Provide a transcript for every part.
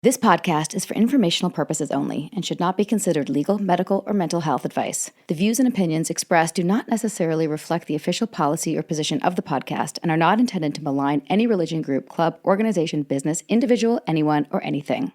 This podcast is for informational purposes only and should not be considered legal, medical, or mental health advice. The views and opinions expressed do not necessarily reflect the official policy or position of the podcast and are not intended to malign any religion, group, club, organization, business, individual, anyone, or anything.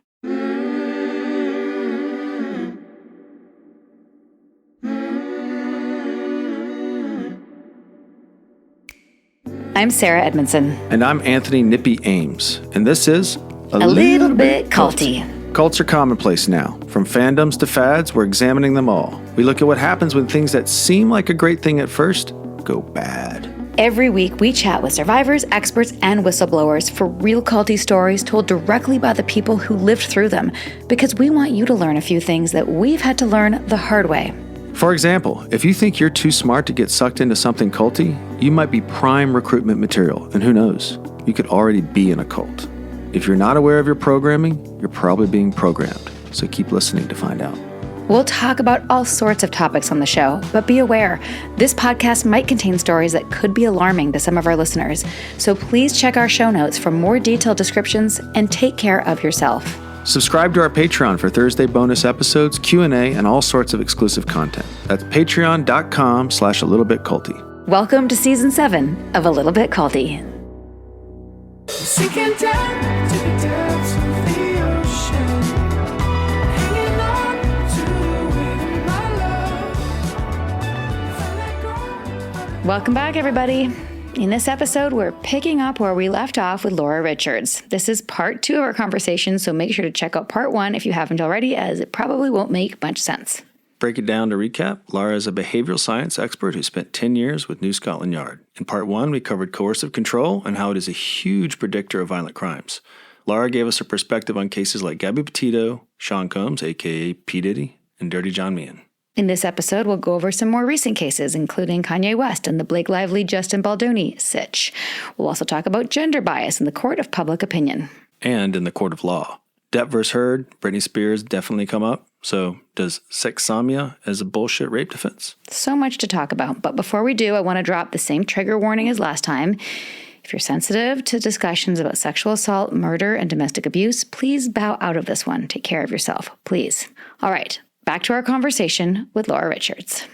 I'm Sarah Edmondson. And I'm Anthony Nippy Ames. And this is A Little Bit Culty. Cults are commonplace now. From fandoms to fads, we're examining them all. We look at what happens when things that seem like a great thing at first go bad. Every week, we chat with survivors, experts, and whistleblowers for real culty stories told directly by the people who lived through them, because we want you to learn a few things that we've had to learn the hard way. For example, if you think you're too smart to get sucked into something culty, you might be prime recruitment material, and who knows, you could already be in a cult. If you're not aware of your programming, you're probably being programmed, so keep listening to find out. We'll talk about all sorts of topics on the show, but be aware, this podcast might contain stories that could be alarming to some of our listeners, so please check our show notes for more detailed descriptions and take care of yourself. Subscribe to our Patreon for Thursday bonus episodes, Q&A, and all sorts of exclusive content. That's patreon.com/alittlebitculty. Welcome to Season 7 of A Little Bit Culty. Sinking down to the depths of the ocean, hanging on to it, my love. Welcome back, everybody. In this episode, we're picking up where we left off with Laura Richards. This is part 2 of our conversation, so make sure to check out part 1 if you haven't already, as it probably won't make much sense. Break it down to recap. Laura is a behavioral science expert who spent 10 years with New Scotland Yard. In part 1, we covered coercive control and how it is a huge predictor of violent crimes. Laura gave us her perspective on cases like Gabby Petito, Sean Combs, a.k.a. P. Diddy, and Dirty John Meehan. In this episode, we'll go over some more recent cases, including Kanye West and the Blake Lively Justin Baldoni sitch. We'll also talk about gender bias in the court of public opinion. And in the court of law. Depp vs. Heard, Britney Spears definitely come up. So does sexsomnia as a bullshit rape defense? So much to talk about, but before we do, I want to drop the same trigger warning as last time. If you're sensitive to discussions about sexual assault, murder, and domestic abuse, please bow out of this one. Take care of yourself, please. All right. Back to our conversation with Laura Richards.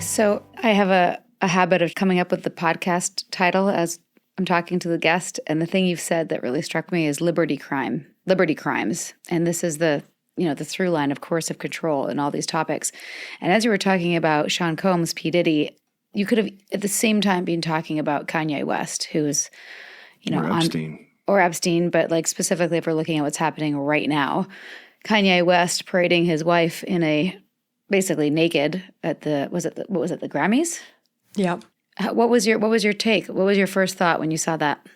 So I have a habit of coming up with the podcast title as I'm talking to the guest, and the thing you've said that really struck me is liberty crimes. And this is the through line of coercive control and all these topics. And as you were talking about Sean Combs, P. Diddy, you could have at the same time been talking about Kanye West, who's, or Epstein, but like specifically if we're looking at what's happening right now, Kanye West parading his wife in basically naked at the Grammys? Yeah. What was your take? What was your first thought when you saw that?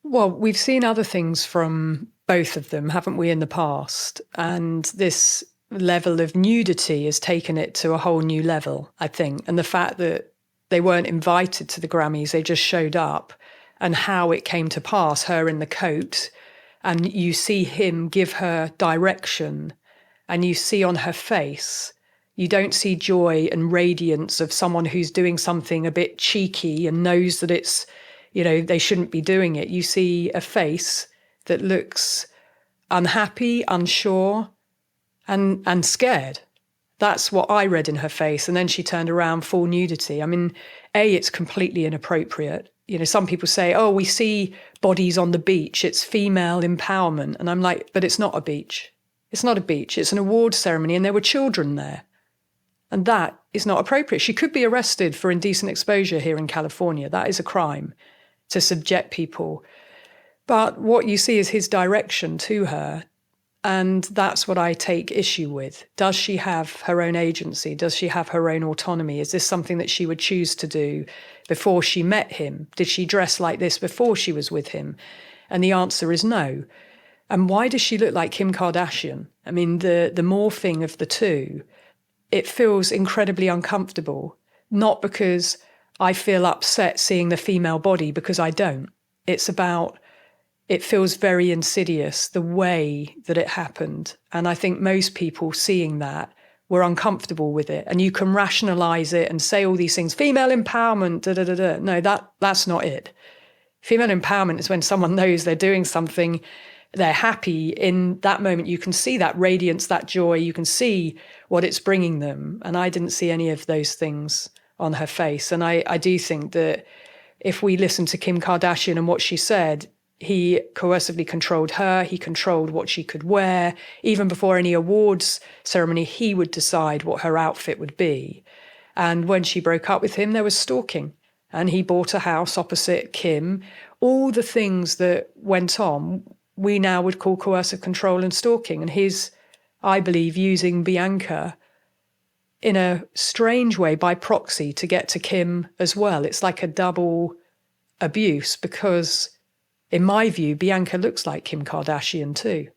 Well, we've seen other things from both of them, haven't we, in the past? And this level of nudity has taken it to a whole new level, I think. And the fact that they weren't invited to the Grammys, they just showed up, and how it came to pass, her in the coat, and you see him give her direction, and you see on her face, you don't see joy and radiance of someone who's doing something a bit cheeky and knows that it's, they shouldn't be doing it. You see a face that looks unhappy, unsure, and scared. That's what I read in her face. And then she turned around, full nudity. I mean, it's completely inappropriate. Some people say, oh, we see bodies on the beach. It's female empowerment. And I'm like, but it's not a beach. It's not a beach. It's an award ceremony, and there were children there. And that is not appropriate. She could be arrested for indecent exposure here in California. That is a crime, to subject people. But what you see is his direction to her, and that's what I take issue with. Does she have her own agency? Does she have her own autonomy? Is this something that she would choose to do before she met him? Did she dress like this before she was with him? And the answer is no. And why does she look like Kim Kardashian? I mean, the morphing of the two, it feels incredibly uncomfortable, not because I feel upset seeing the female body, because I don't. It's about it feels very insidious, the way that it happened. And I think most people seeing that were uncomfortable with it. And you can rationalize it and say all these things, female empowerment, da da da da. No, that's not it. Female empowerment is when someone knows they're doing something, they're happy in that moment. You can see that radiance, that joy. You can see what it's bringing them. And I didn't see any of those things on her face. And I do think that if we listen to Kim Kardashian and what she said, he coercively controlled her. He controlled what she could wear. Even before any awards ceremony, he would decide what her outfit would be. And when she broke up with him, there was stalking. And he bought a house opposite Kim. All the things that went on, we now would call coercive control and stalking. And he's, I believe, using Bianca in a strange way by proxy to get to Kim as well. It's like a double abuse because, in my view, Bianca looks like Kim Kardashian too.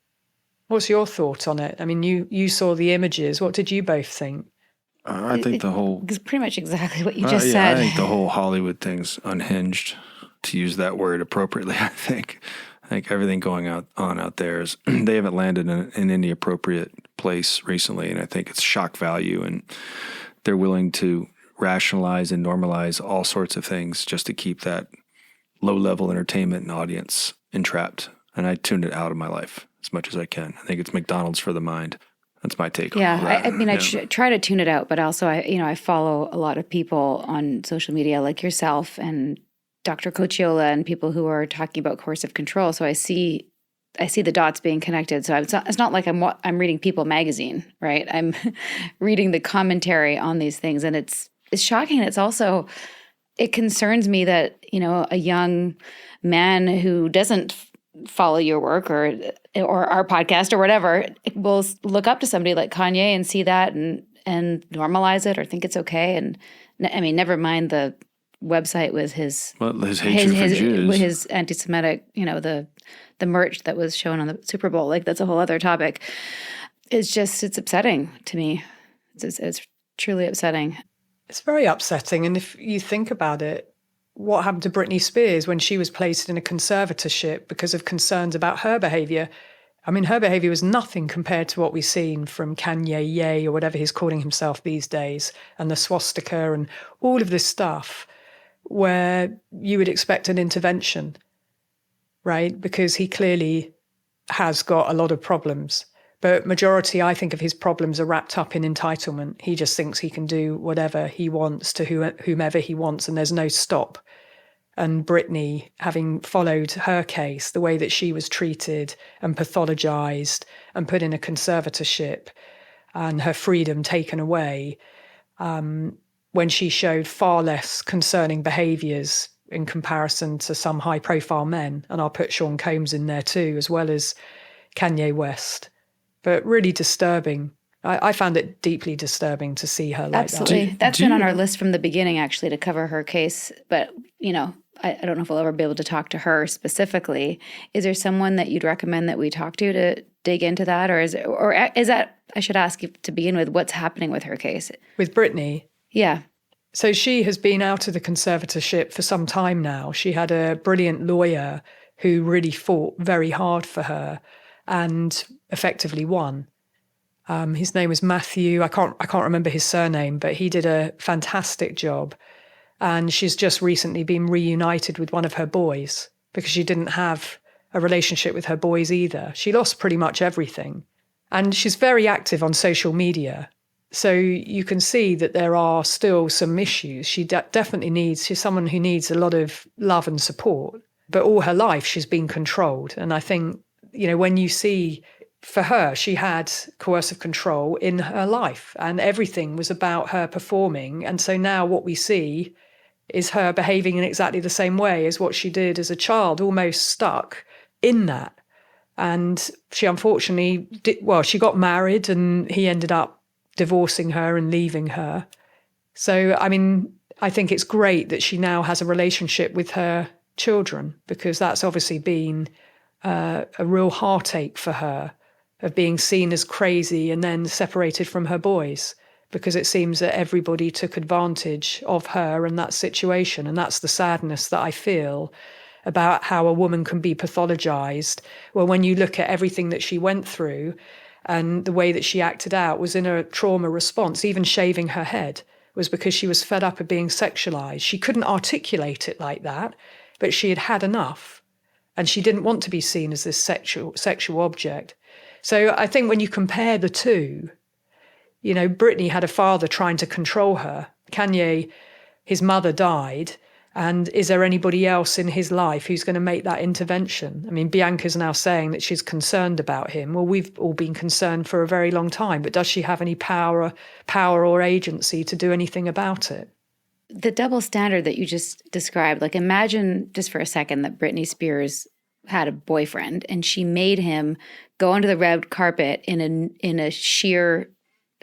What's your thought on it? I mean, you saw the images. What did you both think? I think the whole... It's pretty much exactly what you just said. I think the whole Hollywood thing's unhinged, to use that word appropriately, I think. I think everything going on out there is... they haven't landed in any appropriate place recently, and I think it's shock value, and they're willing to rationalize and normalize all sorts of things just to keep that low-level entertainment and audience entrapped. And I tuned it out of my life as much as I can. I think it's McDonald's for the mind. That's my take on that. I mean, I try to tune it out, but also I follow a lot of people on social media like yourself and Dr. Cochiola and people who are talking about coercive control. So I see the dots being connected. So it's not like I'm reading People magazine, right? I'm reading the commentary on these things, and it's shocking. It's also, it concerns me that, a young man who doesn't follow your work or our podcast or whatever will look up to somebody like Kanye and see that and normalize it or think it's okay. And I mean, never mind the website with his hatred for Jews, with his anti-Semitic, the merch that was shown on the Super Bowl. Like, that's a whole other topic. It's upsetting to me. It's truly upsetting. It's very upsetting. And if you think about it, what happened to Britney Spears when she was placed in a conservatorship because of concerns about her behavior? I mean, her behavior was nothing compared to what we've seen from Kanye Ye or whatever he's calling himself these days, and the swastika and all of this stuff where you would expect an intervention, right? Because he clearly has got a lot of problems. But majority, I think, of his problems are wrapped up in entitlement. He just thinks he can do whatever he wants to whomever he wants, and there's no stop. And Britney, having followed her case, the way that she was treated and pathologized and put in a conservatorship and her freedom taken away, when she showed far less concerning behaviors in comparison to some high-profile men, and I'll put Sean Combs in there too, as well as Kanye West. But really disturbing. I found it deeply disturbing to see her like Absolutely. that. That's been on our list from the beginning, actually, to cover her case. But, I don't know if we'll ever be able to talk to her specifically. Is there someone that you'd recommend that we talk to dig into that? Or is that, I should ask you to begin with, what's happening with her case? With Britney? Yeah. So she has been out of the conservatorship for some time now. She had a brilliant lawyer who really fought very hard for her and effectively won. His name was Matthew. I can't remember his surname, but he did a fantastic job. And she's just recently been reunited with one of her boys because she didn't have a relationship with her boys either. She lost pretty much everything. And she's very active on social media. So you can see that there are still some issues. She definitely she's someone who needs a lot of love and support. But all her life, she's been controlled. And I think, when you see, for her, she had coercive control in her life and everything was about her performing. And so now what we see is her behaving in exactly the same way as what she did as a child, almost stuck in that. And she unfortunately she got married and he ended up divorcing her and leaving her. So, I mean, I think it's great that she now has a relationship with her children, because that's obviously been a real heartache for her, of being seen as crazy and then separated from her boys, because it seems that everybody took advantage of her in that situation. And that's the sadness that I feel. about how a woman can be pathologized. Well, when you look at everything that she went through and the way that she acted out was in a trauma response. Even shaving her head was because she was fed up of being sexualized. She couldn't articulate it like that, but she had had enough. And she didn't want to be seen as this sexual object. So I think when you compare the two, you know, Britney had a father trying to control her. Kanye, his mother died. And is there anybody else in his life who's going to make that intervention? I mean, Bianca's now saying that she's concerned about him. Well, we've all been concerned for a very long time, but does she have any power or agency to do anything about it? The double standard that you just described, like imagine just for a second that Britney Spears had a boyfriend and she made him go onto the red carpet in a sheer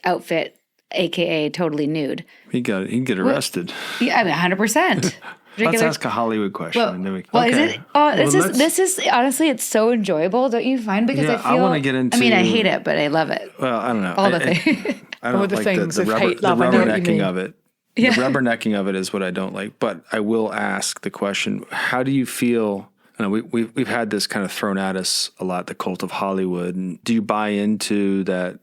outfit, aka totally nude. He'd get arrested. Yeah, I mean, 100%. Let's ask a Hollywood question. Is it? Oh, this is honestly, it's so enjoyable, don't you find? Because I feel. I want to get into. I mean, I hate it, but I love it. Well, I don't know. All the things. I don't All the like things the of hate, love. the I know what you rubbernecking mean. of it. Yeah. The rubbernecking of it is what I don't like. But I will ask the question: how do you feel? I know we've had this kind of thrown at us a lot, the cult of Hollywood. And do you buy into that?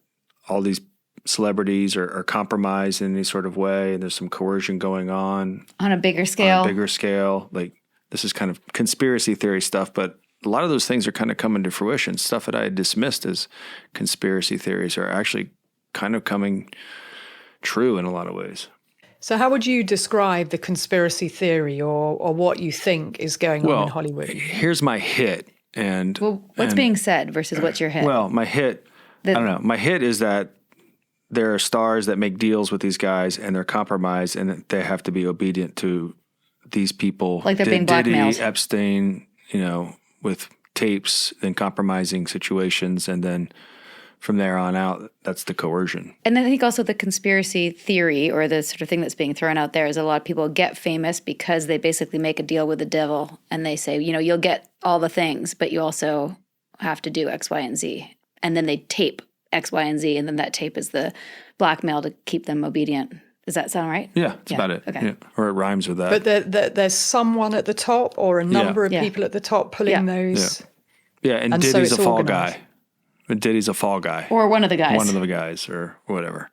All these celebrities are compromised in any sort of way, and there's some coercion going on On a bigger scale. Like this is kind of conspiracy theory stuff, but a lot of those things are kind of coming to fruition. Stuff that I had dismissed as conspiracy theories are actually kind of coming true in a lot of ways. So how would you describe the conspiracy theory or what you think is going on in Hollywood? Here's my hit. And What's being said versus what's your hit? Well, my hit, I don't know. My hit is that there are stars that make deals with these guys and they're compromised and that they have to be obedient to these people. Like they're being blackmailed. Diddy, Epstein, with tapes and compromising situations. And then from there on out, that's the coercion. And then I think also the conspiracy theory or the sort of thing that's being thrown out there is a lot of people get famous because they basically make a deal with the devil and they say, you'll get all the things, but you also have to do X, Y, and Z. And then they tape X, Y, and Z, and then that tape is the blackmail to keep them obedient. Does that sound right? Yeah, that's about it. Okay. Yeah. Or it rhymes with that. But there's someone at the top or a number of people at the top pulling those. Yeah, and so Diddy's it's a fall organized. guy. And Diddy's a fall guy. Or one of the guys. One of the guys or whatever.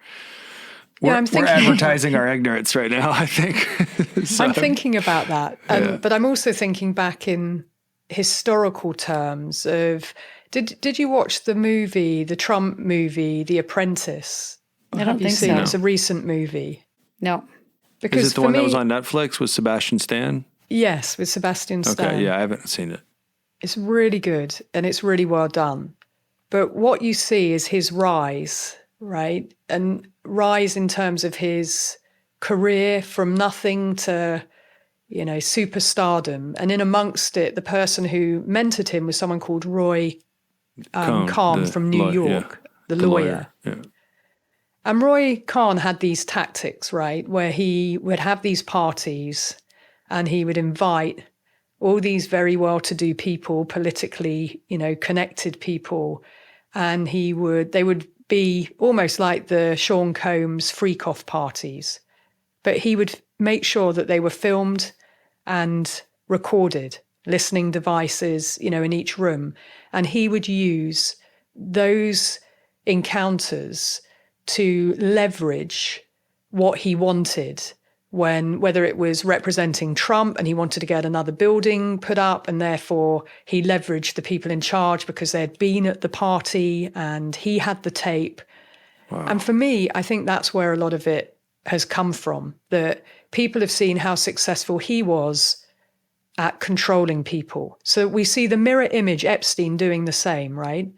I'm thinking, we're advertising our ignorance right now, I think. So, I'm thinking about that. But I'm also thinking back in historical terms of, did you watch the Trump movie, The Apprentice? I don't think so. It's a recent movie. No. Because is it the one that was on Netflix with Sebastian Stan? Yes, with Sebastian Stan. Okay, yeah, I haven't seen it. It's really good and it's really well done. But what you see is his rise, right? And rise in terms of his career from nothing to, superstardom. And in amongst it, the person who mentored him was someone called Roy Khan from New York, the lawyer. Yeah. And Roy Khan had these tactics, right, where he would have these parties and he would invite all these very well-to-do people, politically, connected people, and they would be almost like the Sean Combs freak-off parties. But he would make sure that they were filmed and recorded, listening devices, in each room. And he would use those encounters to leverage what he wanted whether it was representing Trump and he wanted to get another building put up and therefore he leveraged the people in charge because they had been at the party and he had the tape. Wow. And for me, I think that's where a lot of it has come from, that people have seen how successful he was at controlling people. So we see the mirror image, Epstein doing the same, right?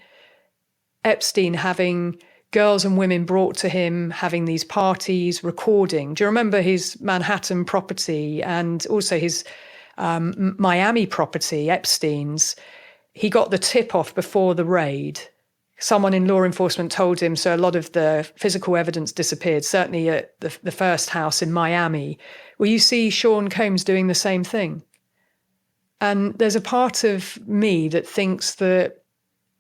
Epstein having girls and women brought to him, having these parties, recording. Do you remember his Manhattan property and also his Miami property, Epstein's? He got the tip off before the raid. Someone in law enforcement told him, so a lot of the physical evidence disappeared, certainly at the first house in Miami. Well, you see Sean Combs doing the same thing. And there's a part of me that thinks that,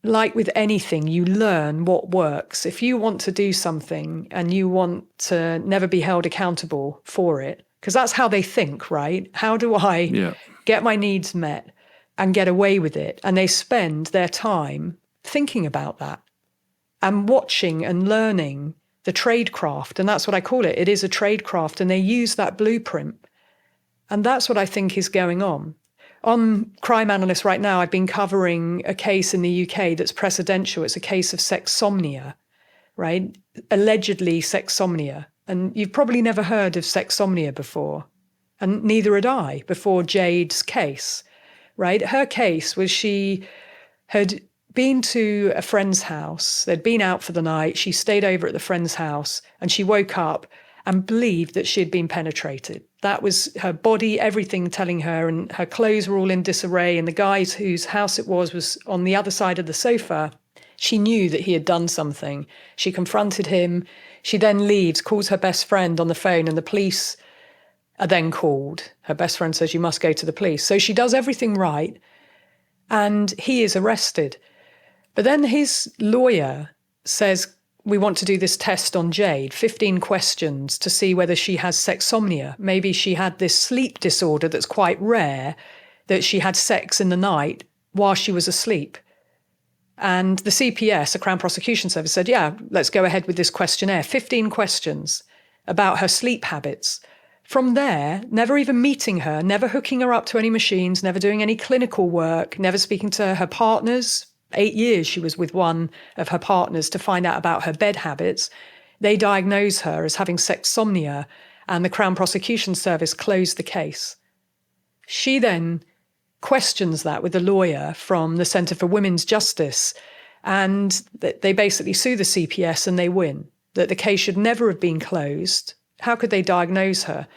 like with anything, you learn what works. If you want to do something and you want to never be held accountable for it, because that's how they think, right? How do I get my needs met? and get away with it. And they spend their time thinking about that and watching and learning the tradecraft. And that's what I call it. It is a tradecraft, and they use that blueprint. And that's what I think is going on. On Crime Analyst right now, I've been covering a case in the UK that's precedential. It's a case of sexsomnia, right? Allegedly sexsomnia. And you've probably never heard of sexsomnia before. And neither had I before Jade's case, right? Her case was she had been to a friend's house. They'd been out for the night. She stayed over at the friend's house, and she woke up and believed that she had been penetrated. That was her body, everything telling her, and her clothes were all in disarray, and the guy whose house it was on the other side of the sofa. She knew that he had done something. She confronted him. She then leaves, calls her best friend on the phone, and the police are then called. Her best friend says, you must go to the police. So she does everything right, and he is arrested. But then his lawyer says, we want to do this test on Jade, 15 questions to see whether she has sexsomnia. Maybe she had this sleep disorder that's quite rare, that she had sex in the night while she was asleep. And the CPS, the Crown Prosecution Service, said, yeah, let's go ahead with this questionnaire. 15 questions about her sleep habits. From there, never even meeting her, never hooking her up to any machines, never doing any clinical work, never speaking to her partners. 8 years she was with one of her partners to find out about her bed habits. They diagnosed her as having sexsomnia, and the Crown Prosecution Service closed the case. She then questions that with a lawyer from the Centre for Women's Justice, and they basically sue the CPS and they win, that the case should never have been closed. How could they diagnose her?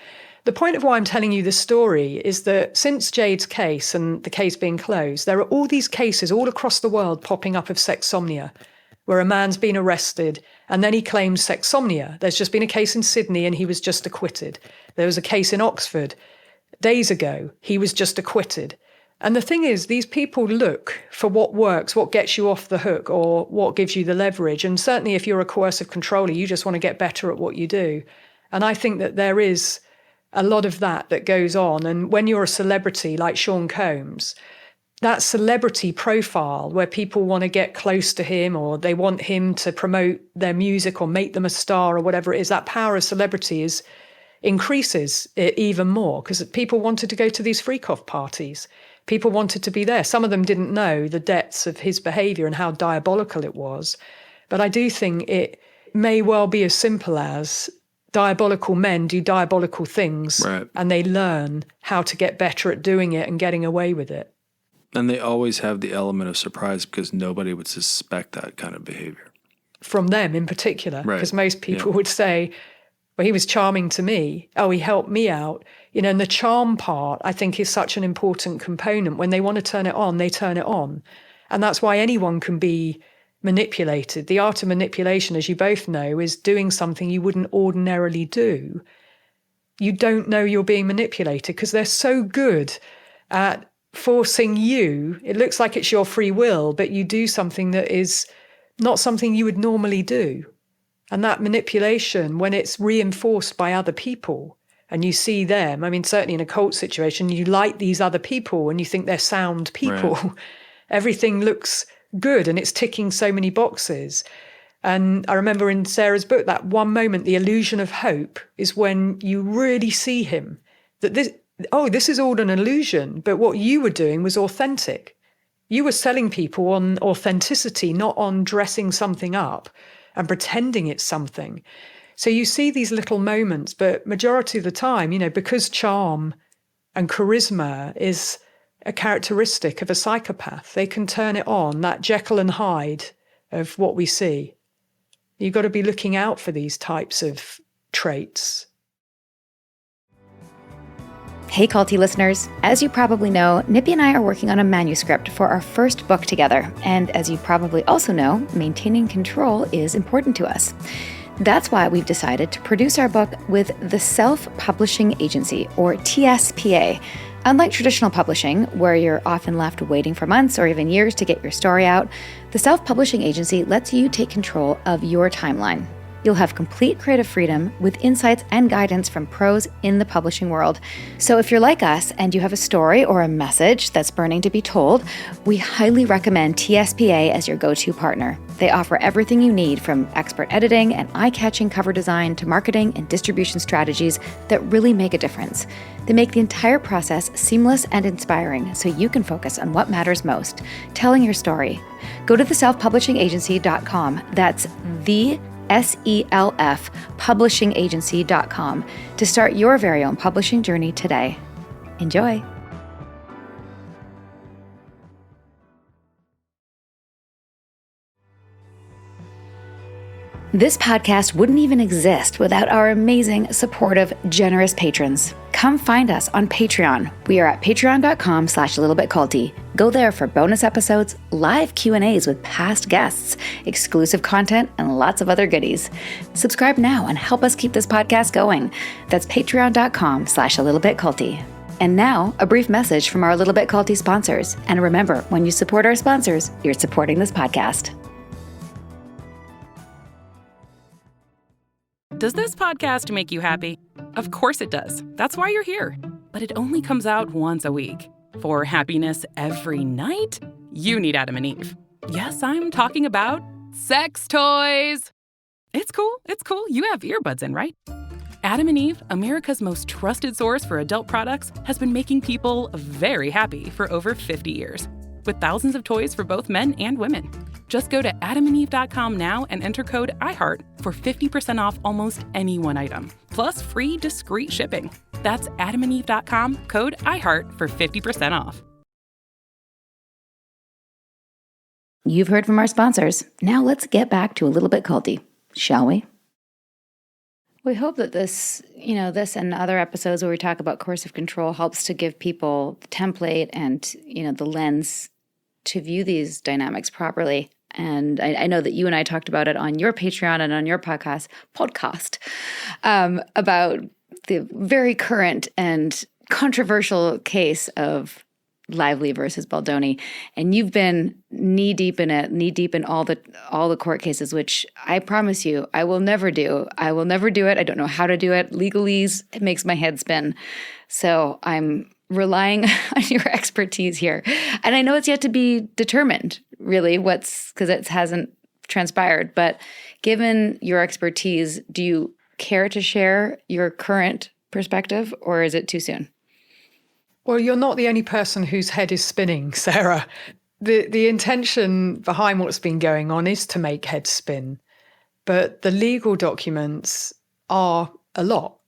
The point of why I'm telling you this story is that since Jade's case and the case being closed, there are all these cases all across the world popping up of sexsomnia, where a man's been arrested and then he claims sexsomnia. There's just been a case in Sydney and he was just acquitted. There was a case in Oxford days ago. He was just acquitted. And the thing is, these people look for what works, what gets you off the hook, or what gives you the leverage. And certainly if you're a coercive controller, you just want to get better at what you do. And I think that there is a lot of that goes on. And when you're a celebrity like Sean Combs, that celebrity profile where people want to get close to him, or they want him to promote their music or make them a star or whatever it is, that power of celebrity increases it even more, because people wanted to go to these freak-off parties. People wanted to be there. Some of them didn't know the depths of his behaviour and how diabolical it was. But I do think it may well be as simple as diabolical men do diabolical things, right, and they learn how to get better at doing it and getting away with it. And they always have the element of surprise because nobody would suspect that kind of behavior. From them in particular, right, because most people would say, well, he was charming to me. Oh, he helped me out. You know, and the charm part, I think, is such an important component. When they want to turn it on, they turn it on. And that's why anyone can be manipulated. The art of manipulation, as you both know, is doing something you wouldn't ordinarily do. You don't know you're being manipulated because they're so good at forcing you. It looks like it's your free will, but you do something that is not something you would normally do. And that manipulation, when it's reinforced by other people and you see them, I mean, certainly in a cult situation, you like these other people and you think they're sound people. Right. Everything looks good and it's ticking so many boxes. And I remember in Sarah's book, that one moment, the illusion of hope, is when you really see him, that this is all an illusion, but what you were doing was authentic. You were selling people on authenticity, not on dressing something up and pretending it's something. So you see these little moments, but majority of the time, you know, because charm and charisma is a characteristic of a psychopath, they can turn it on, that Jekyll and Hyde of what we see. You've got to be looking out for these types of traits. Hey, Culty listeners. As you probably know, Nippy and I are working on a manuscript for our first book together. And as you probably also know, maintaining control is important to us. That's why we've decided to produce our book with the Self-Publishing Agency, or TSPA. Unlike traditional publishing, where you're often left waiting for months or even years to get your story out, the Self-Publishing Agency lets you take control of your timeline. You'll have complete creative freedom with insights and guidance from pros in the publishing world. So if you're like us and you have a story or a message that's burning to be told, we highly recommend TSPA as your go-to partner. They offer everything you need, from expert editing and eye-catching cover design to marketing and distribution strategies that really make a difference. They make the entire process seamless and inspiring so you can focus on what matters most, telling your story. Go to theselfpublishingagency.com. That's the SELF publishingagency.com to start your very own publishing journey today. Enjoy. This podcast wouldn't even exist without our amazing, supportive, generous patrons. Come find us on Patreon. We are at patreon.com/littlebitculty. Go there for bonus episodes, live Q&As with past guests, exclusive content, and lots of other goodies. Subscribe now and help us keep this podcast going. That's patreon.com/littlebitculty. And now, a brief message from our Little Bit Culty sponsors. And remember, when you support our sponsors, you're supporting this podcast. Does this podcast make you happy? Of course it does. That's why you're here. But it only comes out once a week. For happiness every night, you need Adam and Eve. Yes, I'm talking about sex toys. It's cool. You have earbuds in, right? Adam and Eve, America's most trusted source for adult products, has been making people very happy for over 50 years. With thousands of toys for both men and women. Just go to adamandeve.com now and enter code IHEART for 50% off almost any one item, plus free discreet shipping. That's adamandeve.com, code IHEART for 50% off. You've heard from our sponsors. Now let's get back to a Little Bit Culty, shall we? We hope that this and other episodes where we talk about coercive control helps to give people the template and, the lens to view these dynamics properly. And I know that you and I talked about it on your Patreon and on your podcast about the very current and controversial case of Lively versus Baldoni. And you've been knee deep in it, knee deep in all the court cases, which I promise you, I will never do. I will never do it. I don't know how to do it. Legalese, it makes my head spin. So I'm relying on your expertise here. And I know it's yet to be determined, really, because it hasn't transpired. But given your expertise, do you care to share your current perspective, or is it too soon? Well, you're not the only person whose head is spinning, Sarah. The intention behind what's been going on is to make heads spin. But the legal documents are a lot.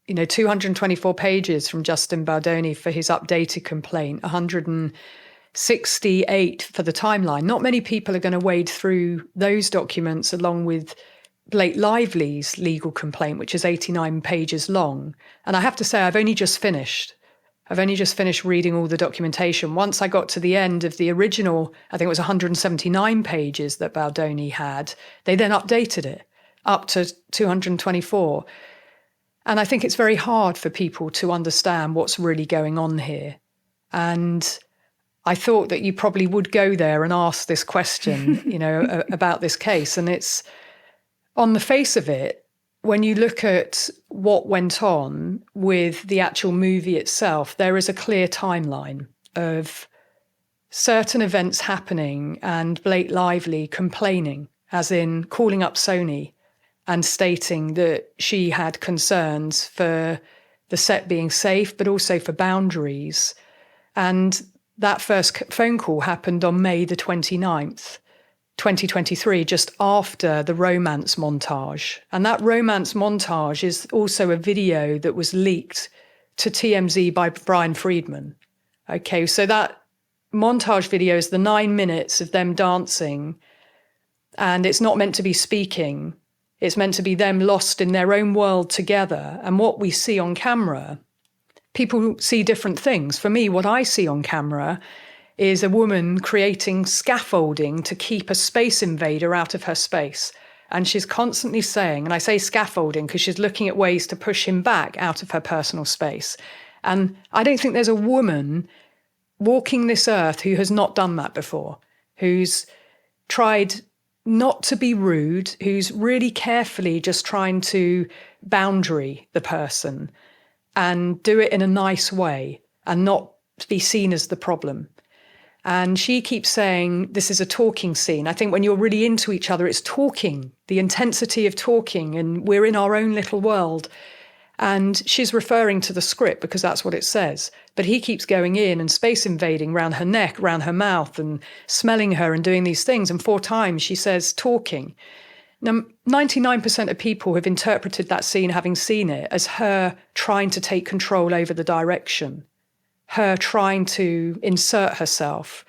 224 pages from Justin Baldoni for his updated complaint, 168 for the timeline. Not many people are going to wade through those documents along with Blake Lively's legal complaint, which is 89 pages long. And I have to say, I've only just finished reading all the documentation. Once I got to the end of the original, I think it was 179 pages that Baldoni had, they then updated it up to 224. And I think it's very hard for people to understand what's really going on here. And I thought that you probably would go there and ask this question, about this case. And it's, on the face of it, when you look at what went on with the actual movie itself, there is a clear timeline of certain events happening and Blake Lively complaining, as in calling up Sony and stating that she had concerns for the set being safe, but also for boundaries. And that first phone call happened on May the 29th, 2023, just after the romance montage. And that romance montage is also a video that was leaked to TMZ by Brian Friedman. Okay, so that montage video is the 9 minutes of them dancing, and it's not meant to be speaking. It's meant to be them lost in their own world together. And what we see on camera, people see different things. For me, what I see on camera is a woman creating scaffolding to keep a space invader out of her space. And she's constantly saying, and I say scaffolding because she's looking at ways to push him back out of her personal space. And I don't think there's a woman walking this earth who has not done that before, who's tried not to be rude, who's really carefully just trying to boundary the person and do it in a nice way and not be seen as the problem. And she keeps saying, this is a talking scene. I think when you're really into each other, it's talking, the intensity of talking, and we're in our own little world. And she's referring to the script because that's what it says. But he keeps going in and space invading around her neck, around her mouth, and smelling her and doing these things. And 4 times she says talking. Now, 99% of people have interpreted that scene, having seen it, as her trying to take control over the direction, her trying to insert herself.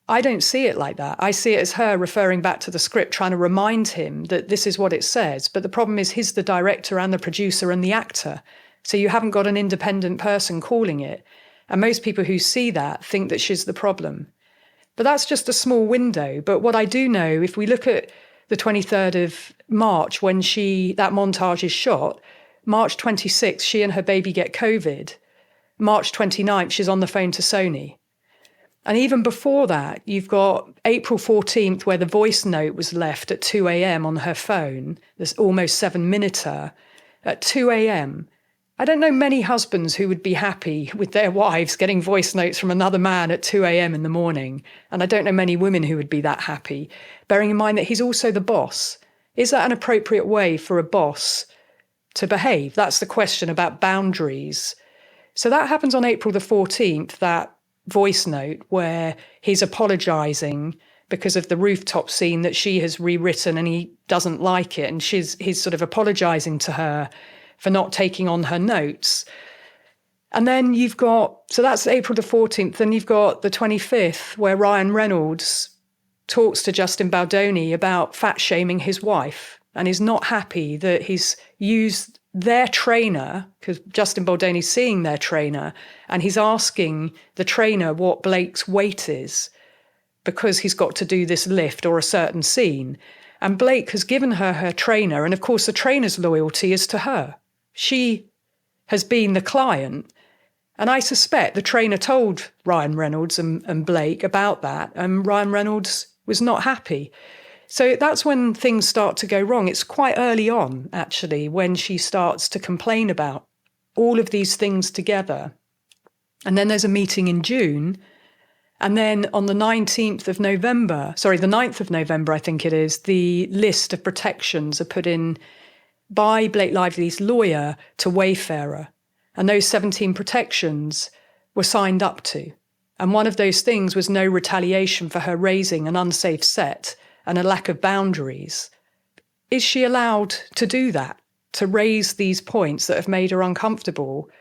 I don't see it like that. I see it as her referring back to the script, trying to remind him that this is what it says. But the problem is he's the director and the producer and the actor. So you haven't got an independent person calling it. And most people who see that think that she's the problem. But that's just a small window. But what I do know, if we look at the 23rd of March, when that montage is shot, March 26th, she and her baby get COVID. March 29th, she's on the phone to Sony. And even before that, you've got April 14th, where the voice note was left at 2 a.m. on her phone, this almost 7-minuter, at 2 a.m. I don't know many husbands who would be happy with their wives getting voice notes from another man at 2 a.m. in the morning. And I don't know many women who would be that happy, bearing in mind that he's also the boss. Is that an appropriate way for a boss to behave? That's the question about boundaries. So that happens on April the 14th, that voice note where he's apologising because of the rooftop scene that she has rewritten and he doesn't like it. And he's sort of apologising to her for not taking on her notes. And then so that's April the 14th. Then you've got the 25th where Ryan Reynolds talks to Justin Baldoni about fat shaming his wife and is not happy that he's used their trainer, because Justin Baldoni's seeing their trainer, and he's asking the trainer what Blake's weight is because he's got to do this lift or a certain scene. And Blake has given her trainer, and of course the trainer's loyalty is to her. She has been the client. And I suspect the trainer told Ryan Reynolds and Blake about that, and Ryan Reynolds was not happy. So that's when things start to go wrong. It's quite early on, actually, when she starts to complain about all of these things together. And then there's a meeting in June. And then on the 9th of November, I think it is, the list of protections are put in by Blake Lively's lawyer to Wayfarer. And those 17 protections were signed up to. And one of those things was no retaliation for her raising an unsafe set and a lack of boundaries. Is she allowed to do that, to raise these points that have made her uncomfortable?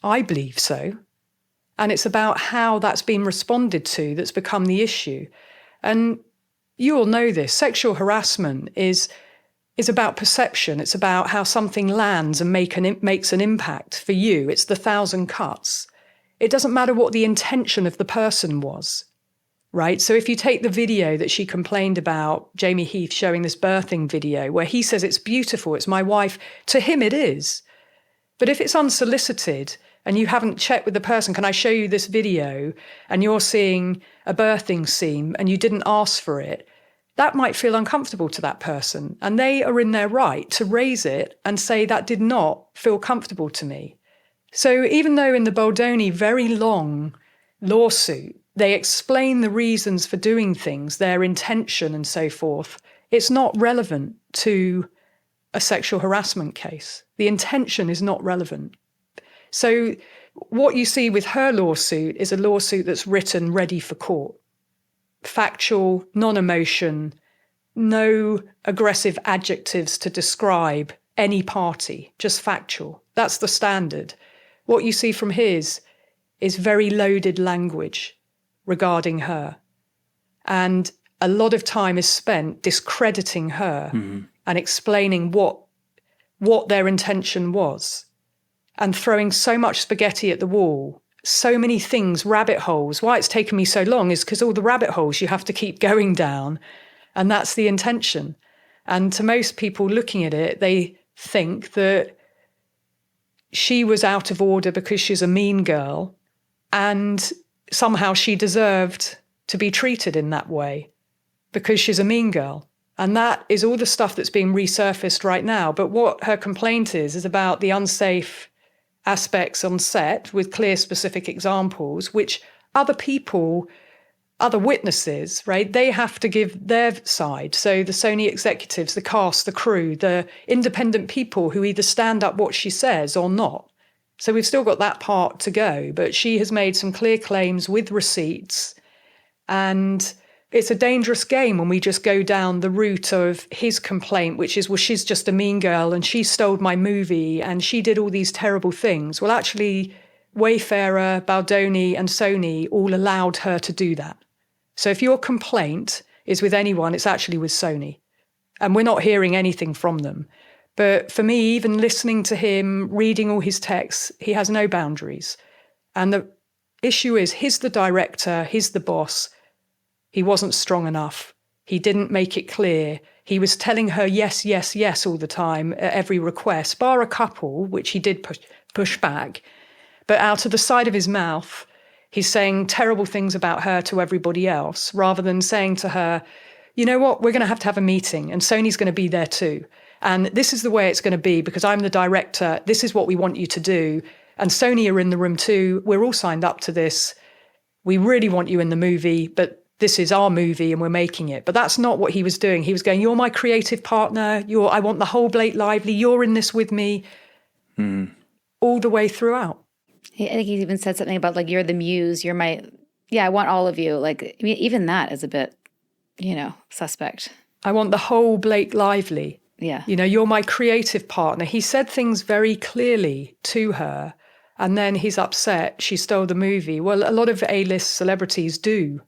I believe so. And it's about how that's been responded to that's become the issue. And you all know this, sexual harassment is about perception. It's about how something lands and makes an impact for you. It's the 1,000 cuts. It doesn't matter what the intention of the person was. Right? So if you take the video that she complained about, Jamie Heath showing this birthing video where he says it's beautiful, it's my wife, to him it is. But if it's unsolicited and you haven't checked with the person, can I show you this video, and you're seeing a birthing scene and you didn't ask for it, that might feel uncomfortable to that person. And they are in their right to raise it and say that did not feel comfortable to me. So even though in the Baldoni very long lawsuit, they explain the reasons for doing things, their intention and so forth, it's not relevant to a sexual harassment case. The intention is not relevant. So what you see with her lawsuit is a lawsuit that's written ready for court. Factual, non-emotion, no aggressive adjectives to describe any party, just factual. That's the standard. What you see from his is very loaded language regarding her. And a lot of time is spent discrediting her and explaining what their intention was and throwing so much spaghetti at the wall, so many things, rabbit holes. Why it's taken me so long is because all the rabbit holes you have to keep going down, and that's the intention. And to most people looking at it, they think that she was out of order because she's a mean girl and somehow she deserved to be treated in that way because she's a mean girl. And that is all the stuff that's being resurfaced right now. But what her complaint is about the unsafe aspects on set with clear specific examples, which other people, other witnesses, right, they have to give their side. So the Sony executives, the cast, the crew, the independent people who either stand up what she says or not. So we've still got that part to go. But she has made some clear claims with receipts. And it's a dangerous game when we just go down the route of his complaint, which is, well, she's just a mean girl and she stole my movie and she did all these terrible things. Well, actually, Wayfarer, Baldoni and Sony all allowed her to do that. So if your complaint is with anyone, it's actually with Sony. And we're not hearing anything from them. But for me, even listening to him, reading all his texts, he has no boundaries. And the issue is, he's the director, he's the boss. He wasn't strong enough. He didn't make it clear. He was telling her yes, yes, yes all the time at every request, bar a couple, which he did push back. But out of the side of his mouth, he's saying terrible things about her to everybody else, rather than saying to her, you know what, we're going to have a meeting and Sony's going to be there too. And this is the way it's going to be because I'm the director. This is what we want you to do. And Sony are in the room too. We're all signed up to this. We really want you in the movie, but this is our movie and we're making it. But that's not what he was doing. He was going, you're my creative partner. I want the whole Blake Lively. You're in this with me all the way throughout. I think he even said something about, like, you're the muse. You're my, I want all of you. Like, I mean, even that is a bit, suspect. I want the whole Blake Lively. Yeah. You're my creative partner. He said things very clearly to her. And then he's upset she stole the movie. Well, a lot of A-list celebrities do.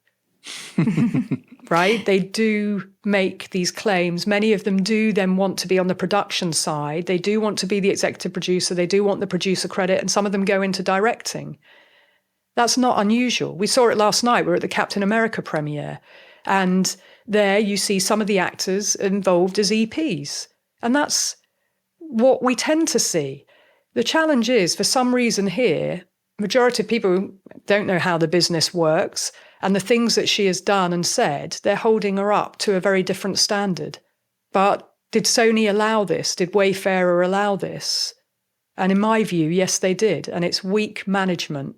Right? They do make these claims. Many of them do then want to be on the production side. They do want to be the executive producer. They do want the producer credit. And some of them go into directing. That's not unusual. We saw it last night. We were at the Captain America premiere. And there you see some of the actors involved as EPs. And that's what we tend to see. The challenge is, for some reason here, majority of people don't know how the business works. And the things that she has done and said, they're holding her up to a very different standard. But did Sony allow this? Did Wayfarer allow this? And in my view, yes, they did. And it's weak management.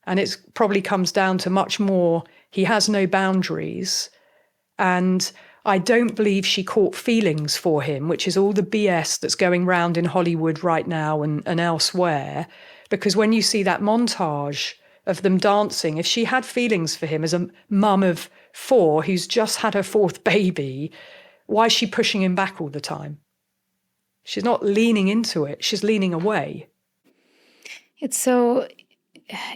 And it probably comes down to much more, he has no boundaries. And I don't believe she caught feelings for him, which is all the BS that's going round in Hollywood right now and elsewhere. Because when you see that montage of them dancing, if she had feelings for him as a mum of 4 who's just had her 4th baby, why is she pushing him back all the time? She's not leaning into it, she's leaning away. It's so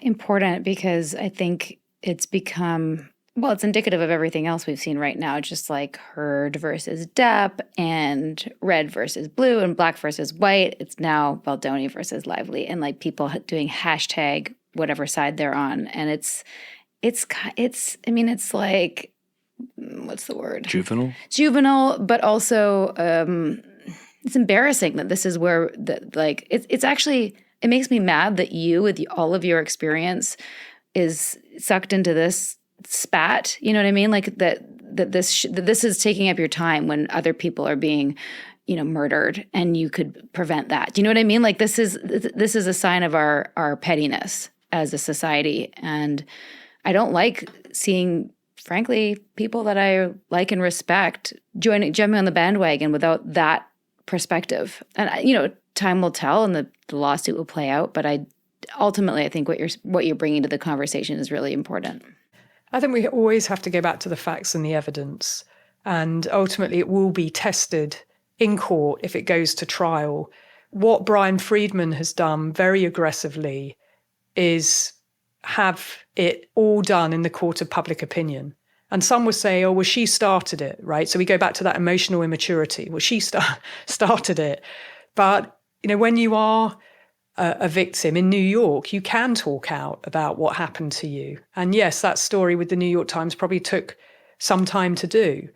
important because I think it's become, well, it's indicative of everything else we've seen right now, just like Heard versus Depp and red versus blue and black versus white. It's now Baldoni versus Lively, and like people doing hashtag whatever side they're on. And it's like, what's the word? Juvenile, but also it's embarrassing that this is where it's actually, it makes me mad that you, with all of your experience, is sucked into this spat. You know what I mean? Like that this is taking up your time when other people are being, murdered, and you could prevent that. Do you know what I mean? Like this is a sign of our pettiness as a society. And I don't like seeing, frankly, people that I like and respect jumping on the bandwagon without that perspective. And, time will tell and the lawsuit will play out. But ultimately, I think what you're bringing to the conversation is really important. I think we always have to go back to the facts and the evidence. And ultimately, it will be tested in court if it goes to trial. What Brian Friedman has done very aggressively is have it all done in the court of public opinion. And some would say, oh, well, she started it, right? So we go back to that emotional immaturity. Well, she started it. But, when you are a victim in New York, you can talk out about what happened to you. And yes, that story with the New York Times probably took some time to do.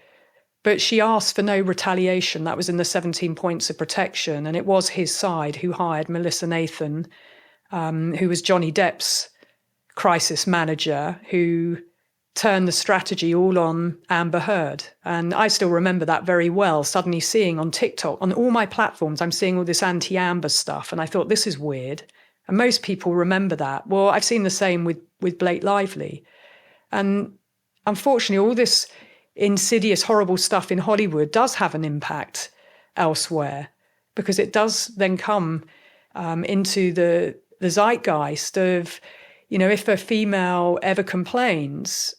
But she asked for no retaliation. That was in the 17 points of protection. And it was his side who hired Melissa Nathan, who was Johnny Depp's crisis manager, who turn the strategy all on Amber Heard. And I still remember that very well, suddenly seeing on TikTok, on all my platforms, I'm seeing all this anti-Amber stuff. And I thought, this is weird. And most people remember that. Well, I've seen the same with Blake Lively. And unfortunately, all this insidious, horrible stuff in Hollywood does have an impact elsewhere, because it does then come into the zeitgeist of, if a female ever complains,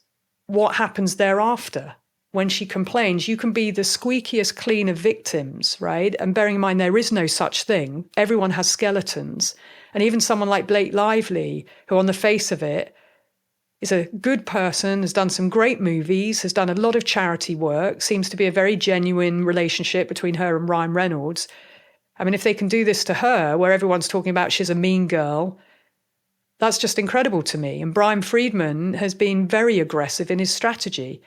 what happens thereafter? When she complains, you can be the squeakiest clean of victims, right? And bearing in mind, there is no such thing. Everyone has skeletons. And even someone like Blake Lively, who on the face of it is a good person, has done some great movies, has done a lot of charity work, seems to be a very genuine relationship between her and Ryan Reynolds. I mean, if they can do this to her, where everyone's talking about she's a mean girl, that's just incredible to me. And Brian Friedman has been very aggressive in his strategy.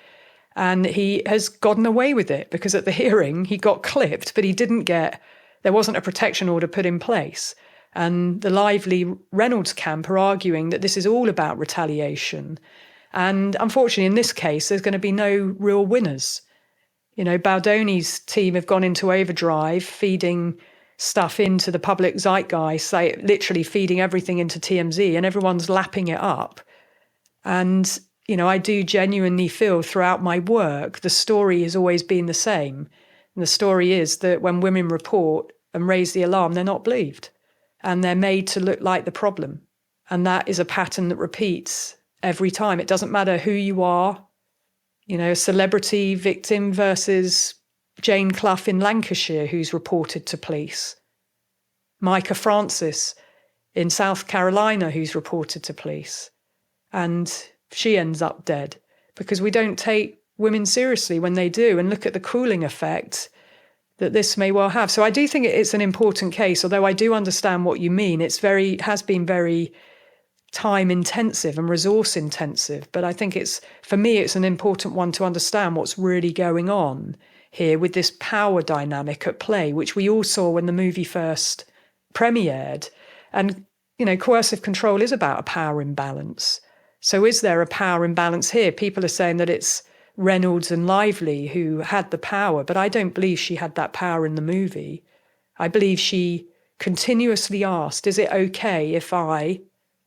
And he has gotten away with it, because at the hearing, he got clipped, but there wasn't a protection order put in place. And the Lively Reynolds camp are arguing that this is all about retaliation. And unfortunately, in this case, there's going to be no real winners. Baldoni's team have gone into overdrive, feeding stuff into the public zeitgeist, like literally feeding everything into TMZ, and everyone's lapping it up. And, I do genuinely feel throughout my work, the story has always been the same. And the story is that when women report and raise the alarm, they're not believed. And they're made to look like the problem. And that is a pattern that repeats every time. It doesn't matter who you are, a celebrity victim versus Jane Clough in Lancashire, who's reported to police. Micah Francis in South Carolina, who's reported to police. And she ends up dead, because we don't take women seriously when they do, and look at the cooling effect that this may well have. So I do think it's an important case, although I do understand what you mean. It has been very time intensive and resource intensive. But I think for me, it's an important one to understand what's really going on here with this power dynamic at play, which we all saw when the movie first premiered. And, coercive control is about a power imbalance. So is there a power imbalance here? People are saying that it's Reynolds and Lively who had the power, but I don't believe she had that power in the movie. I believe she continuously asked, is it okay if I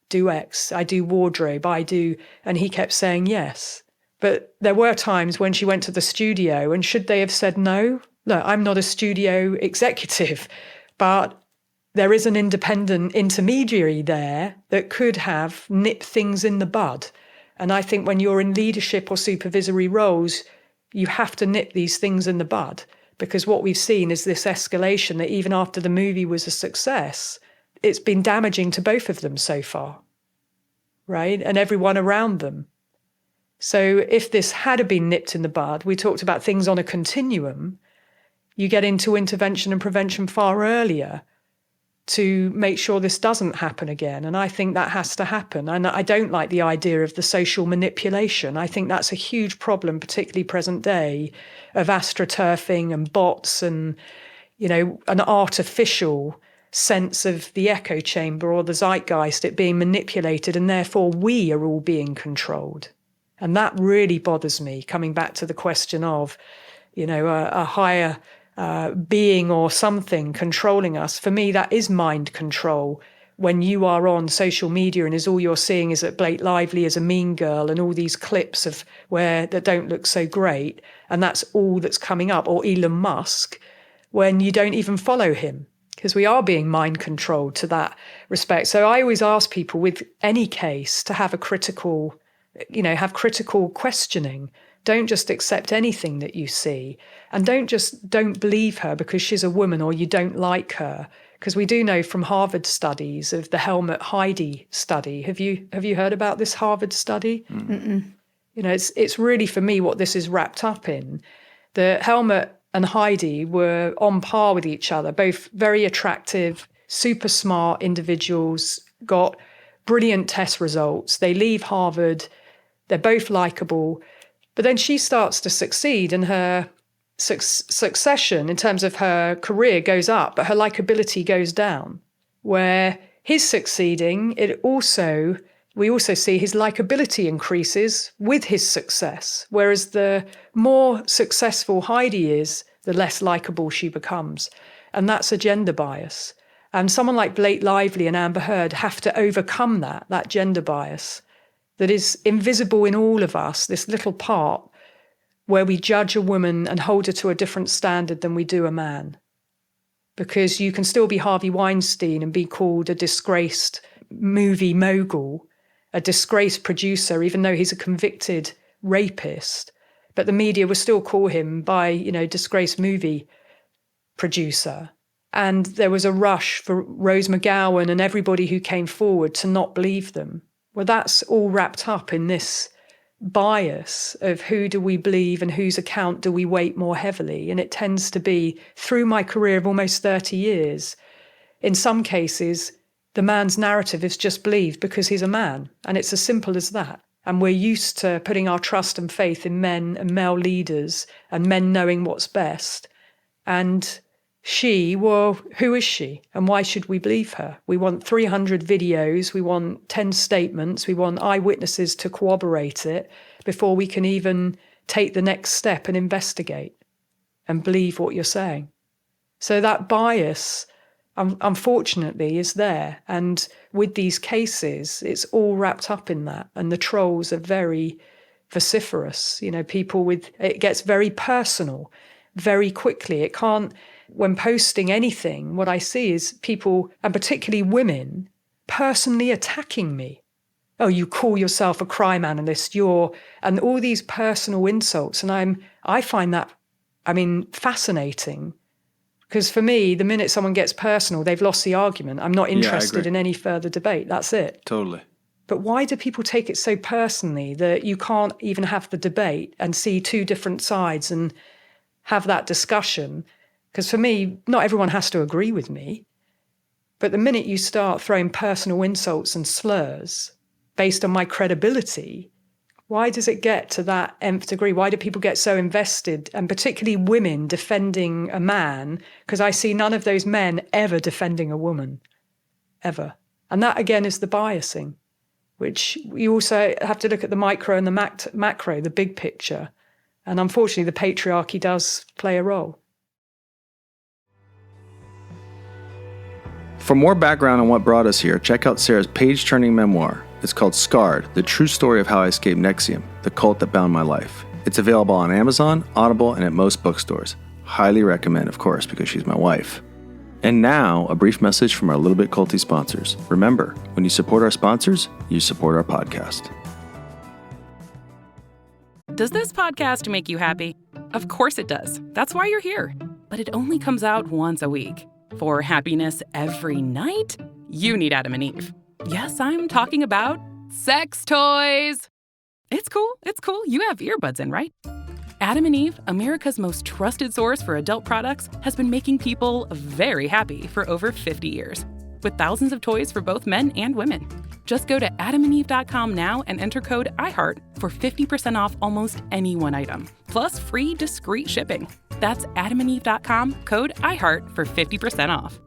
do X, I do wardrobe, and he kept saying yes. But there were times when she went to the studio, and should they have said no? Look, I'm not a studio executive, but there is an independent intermediary there that could have nipped things in the bud. And I think when you're in leadership or supervisory roles, you have to nip these things in the bud, because what we've seen is this escalation that even after the movie was a success, it's been damaging to both of them so far, right? And everyone around them. So if this had been nipped in the bud, we talked about things on a continuum, you get into intervention and prevention far earlier to make sure this doesn't happen again. And I think that has to happen. And I don't like the idea of the social manipulation. I think that's a huge problem, particularly present day, of astroturfing and bots and, an artificial sense of the echo chamber or the zeitgeist, it being manipulated, and therefore we are all being controlled. And that really bothers me, coming back to the question of, a higher being or something controlling us. For me, that is mind control. When you are on social media and all you're seeing is that Blake Lively is a mean girl and all these clips of that don't look so great, and that's all that's coming up, or Elon Musk, when you don't even follow him, because we are being mind controlled to that respect. So I always ask people with any case to have critical questioning. Don't just accept anything that you see, and don't believe her because she's a woman or you don't like her. Because we do know from Harvard studies of the Helmut Heidi study. Have you heard about this Harvard study? Mm-mm. It's really, for me, what this is wrapped up in. The Helmut and Heidi were on par with each other, both very attractive, super smart individuals, got brilliant test results. They leave Harvard, they're both likable. But then she starts to succeed, and her succession in terms of her career goes up, but her likability goes down. Where he's succeeding, it also we also see his likability increases with his success, whereas the more successful Heidi is, the less likable she becomes. And that's a gender bias. And someone like Blake Lively and Amber Heard have to overcome that gender bias that is invisible in all of us, this little part where we judge a woman and hold her to a different standard than we do a man. Because you can still be Harvey Weinstein and be called a disgraced movie mogul, a disgraced producer, even though he's a convicted rapist. But the media will still call him by, disgraced movie producer. And there was a rush for Rose McGowan and everybody who came forward to not believe them. Well, that's all wrapped up in this bias of who do we believe and whose account do we weight more heavily. And it tends to be, through my career of almost 30 years, in some cases, the man's narrative is just believed because he's a man. And it's as simple as that. And we're used to putting our trust and faith in men and male leaders and men knowing what's best. And who is she? And why should we believe her? We want 300 videos, we want 10 statements, we want eyewitnesses to corroborate it before we can even take the next step and investigate and believe what you're saying. So that bias, unfortunately, is there. And with these cases, it's all wrapped up in that. And the trolls are very vociferous. It gets very personal very quickly. When posting anything, what I see is people, and particularly women, personally attacking me. Oh, you call yourself a crime analyst, and all these personal insults. And I find that, fascinating. Because for me, the minute someone gets personal, they've lost the argument. I'm not interested in any further debate. That's it. Totally. But why do people take it so personally that you can't even have the debate and see two different sides and have that discussion? Because for me, not everyone has to agree with me. But the minute you start throwing personal insults and slurs based on my credibility, why does it get to that nth degree? Why do people get so invested, and particularly women defending a man? Because I see none of those men ever defending a woman, ever. And that, again, is the biasing, which you also have to look at the micro and the macro, the big picture. And unfortunately, the patriarchy does play a role. For more background on what brought us here, check out Sarah's page-turning memoir. It's called Scarred, The True Story of How I Escaped NXIVM, the cult that bound my life. It's available on Amazon, Audible, and at most bookstores. Highly recommend, of course, because she's my wife. And now, a brief message from our Little Bit Culty sponsors. Remember, when you support our sponsors, you support our podcast. Does this podcast make you happy? Of course it does. That's why you're here. But it only comes out once a week. For happiness every night, you need Adam and Eve. Yes, I'm talking about sex toys. It's cool. You have earbuds in, right? Adam and Eve, America's most trusted source for adult products, has been making people very happy for over 50 years. With thousands of toys for both men and women. Just go to adamandeve.com now and enter code IHEART for 50% off almost any one item, plus free discreet shipping. That's adamandeve.com, code IHEART for 50% off.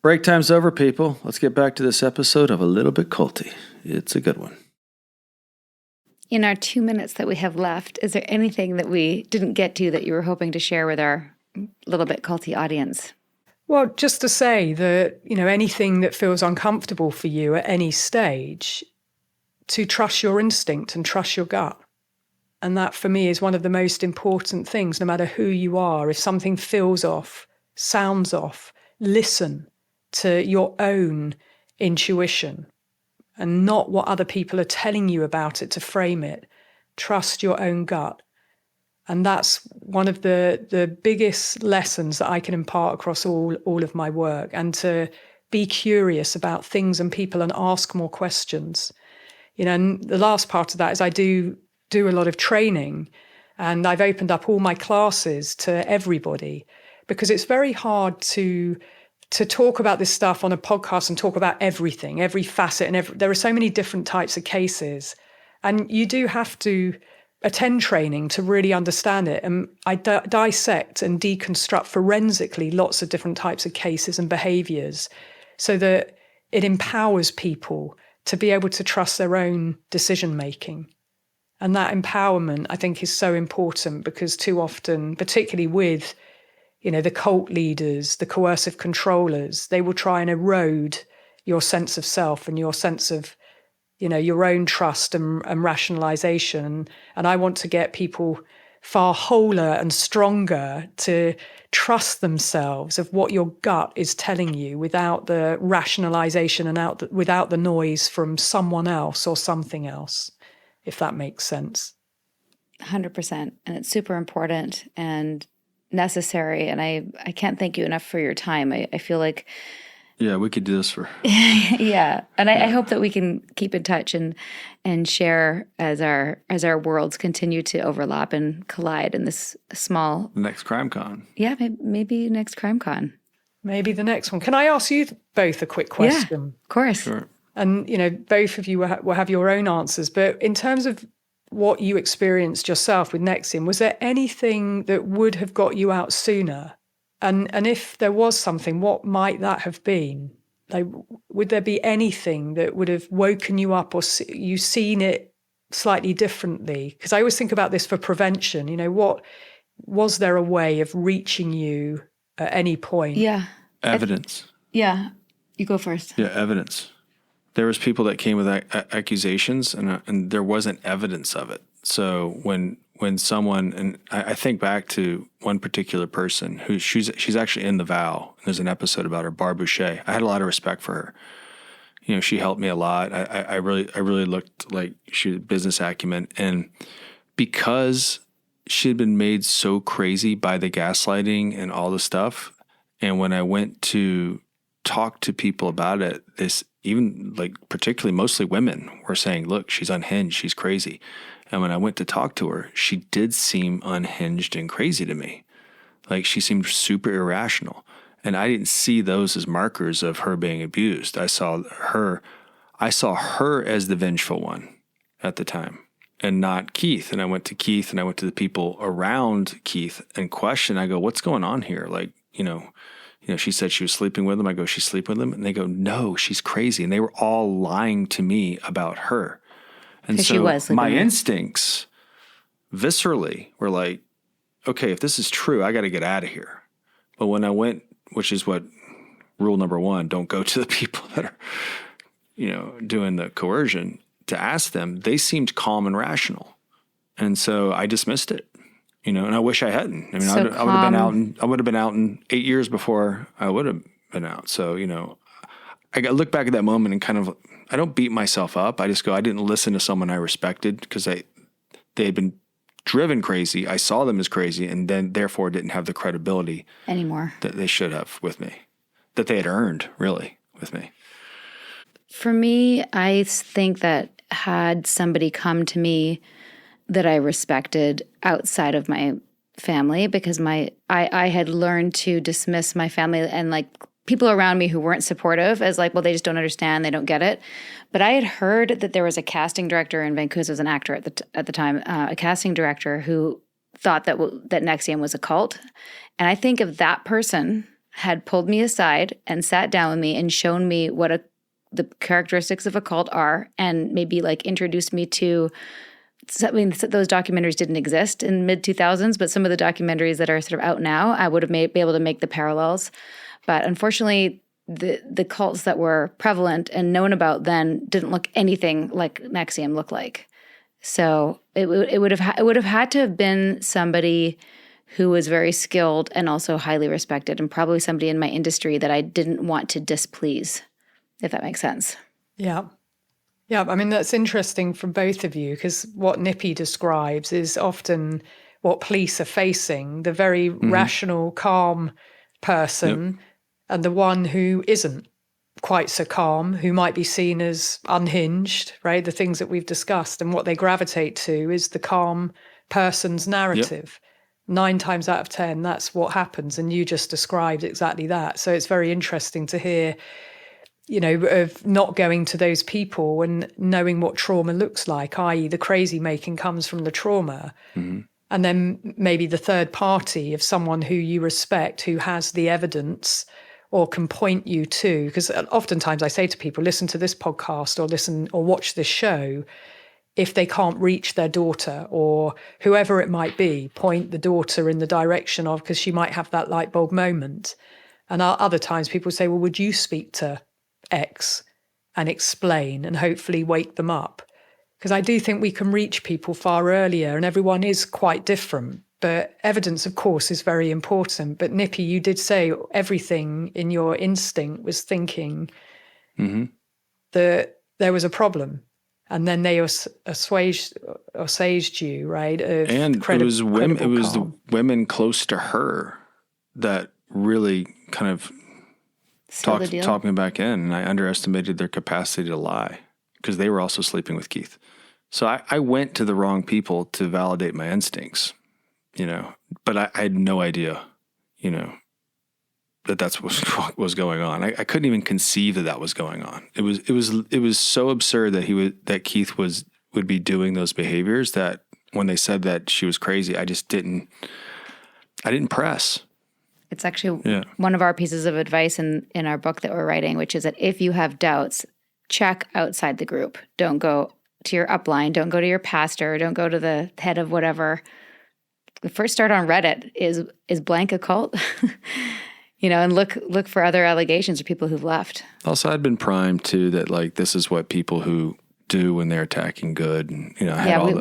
Break time's over, people. Let's get back to this episode of A Little Bit Culty. It's a good one. In our 2 minutes that we have left, is there anything that we didn't get to that you were hoping to share with our Little Bit Culty audience? Well, just to say that, anything that feels uncomfortable for you at any stage, to trust your instinct and trust your gut. And that, for me, is one of the most important things, no matter who you are. If something feels off, sounds off, listen to your own intuition and not what other people are telling you about it to frame it. Trust your own gut. And that's one of the biggest lessons that I can impart across all of my work, and to be curious about things and people and ask more questions. And the last part of that is I do a lot of training, and I've opened up all my classes to everybody, because it's very hard to talk about this stuff on a podcast and talk about everything, every facet, and there are so many different types of cases. And you do have to attend training to really understand it. And I dissect and deconstruct forensically lots of different types of cases and behaviors so that it empowers people to be able to trust their own decision making. And that empowerment, I think, is so important, because too often, particularly with, the cult leaders, the coercive controllers, they will try and erode your sense of self and your sense of, your own trust and rationalization. And I want to get people far wholer and stronger to trust themselves of what your gut is telling you, without the rationalization and without the noise from someone else or something else, if that makes sense. 100%. And it's super important and necessary. And I can't thank you enough for your time. I feel like... Yeah, we could do this for... Yeah. And I hope that we can keep in touch and share as our worlds continue to overlap and collide in this small... Next Crime Con. Yeah, maybe next Crime Con. Maybe the next one. Can I ask you both a quick question? Yeah, of course. Sure. And, both of you will have your own answers. But in terms of what you experienced yourself with NXIVM, was there anything that would have got you out sooner? And if there was something, what might that have been? Like, would there be anything that would have woken you up, or you seen it slightly differently? Because I always think about this for prevention. What was there a way of reaching you at any point? Yeah. Evidence. Yeah. You go first. Yeah, evidence. There was people that came with accusations, and there wasn't evidence of it. So when someone, and I think back to one particular person who she's actually in The Vow. There's an episode about her, Barb Boucher. I had a lot of respect for her. She helped me a lot. I really looked like she had business acumen, and because she had been made so crazy by the gaslighting and all the stuff, and when I went to talk to people about it, even like particularly mostly women were saying, look, she's unhinged, she's crazy. And when I went to talk to her, she did seem unhinged and crazy to me. Like, she seemed super irrational. And I didn't see those as markers of her being abused. I saw her as the vengeful one at the time, and not Keith. And I went to Keith, and I went to the people around Keith and questioned. I go, what's going on here? Like, she said she was sleeping with him. I go, she's sleeping with him? And they go, no, she's crazy. And they were all lying to me about her. And so my instincts viscerally were like, okay, if this is true, I got to get out of here. But when I went, which is what rule number one, don't go to the people that are, doing the coercion, to ask them, they seemed calm and rational. And so I dismissed it, and I wish I hadn't. I mean, I would have been out in 8 years before I would have been out. So, I look back at that moment and kind of, I don't beat myself up. I just go, I didn't listen to someone I respected because they had been driven crazy. I saw them as crazy, and then therefore didn't have the credibility anymore that they should have with me, that they had earned really with me. For me, I think that had somebody come to me that I respected outside of my family, because I had learned to dismiss my family and like people around me who weren't supportive as like, well, they just don't understand, they don't get it. But I had heard that there was a casting director in Vancouver, was an actor at the time, a casting director who thought that NXIVM was a cult. And I think if that person had pulled me aside and sat down with me and shown me what the characteristics of a cult are, and maybe like introduced me to, I mean, those documentaries didn't exist in mid-2000s, but some of the documentaries that are sort of out now, I would have be able to make the parallels. But unfortunately, the cults that were prevalent and known about then didn't look anything like NXIVM looked like. So it would have had to have been somebody who was very skilled and also highly respected, and probably somebody in my industry that I didn't want to displease, if that makes sense. Yeah. Yeah, I mean, that's interesting from both of you, because what Nippy describes is often what police are facing, the very rational, calm person. Yep. And the one who isn't quite so calm, who might be seen as unhinged, right? The things that we've discussed, and what they gravitate to is the calm person's narrative. Yep. 9 times out of 10, that's what happens. And you just described exactly that. So it's very interesting to hear, of not going to those people and knowing what trauma looks like, i.e. the crazy making comes from the trauma. Mm-hmm. And then maybe the third party of someone who you respect, who has the evidence, or can point you to, because oftentimes I say to people, listen to this podcast or listen or watch this show. If they can't reach their daughter or whoever it might be, point the daughter in the direction of, because she might have that light bulb moment. And other times people say, well, would you speak to X and explain and hopefully wake them up? Because I do think we can reach people far earlier, and everyone is quite different. But evidence, of course, is very important. But Nippy, you did say everything in your instinct was thinking that there was a problem. And then they assuaged you, right? And it was women. It was the women close to her that really kind of talked me back in, and I underestimated their capacity to lie because they were also sleeping with Keith. So I went to the wrong people to validate my instincts, But I had no idea, that's what was going on. I couldn't even conceive that was going on. It was so absurd that Keith would be doing those behaviors that when they said that she was crazy, I didn't press. It's actually one of our pieces of advice in our book that we're writing, which is that if you have doubts, check outside the group. Don't go to your upline. Don't go to your pastor. Don't go to the head of whatever. The first start on Reddit is blank a cult? And look for other allegations or people who've left. Also, I'd been primed too that this is what people who do when they're attacking good. And, we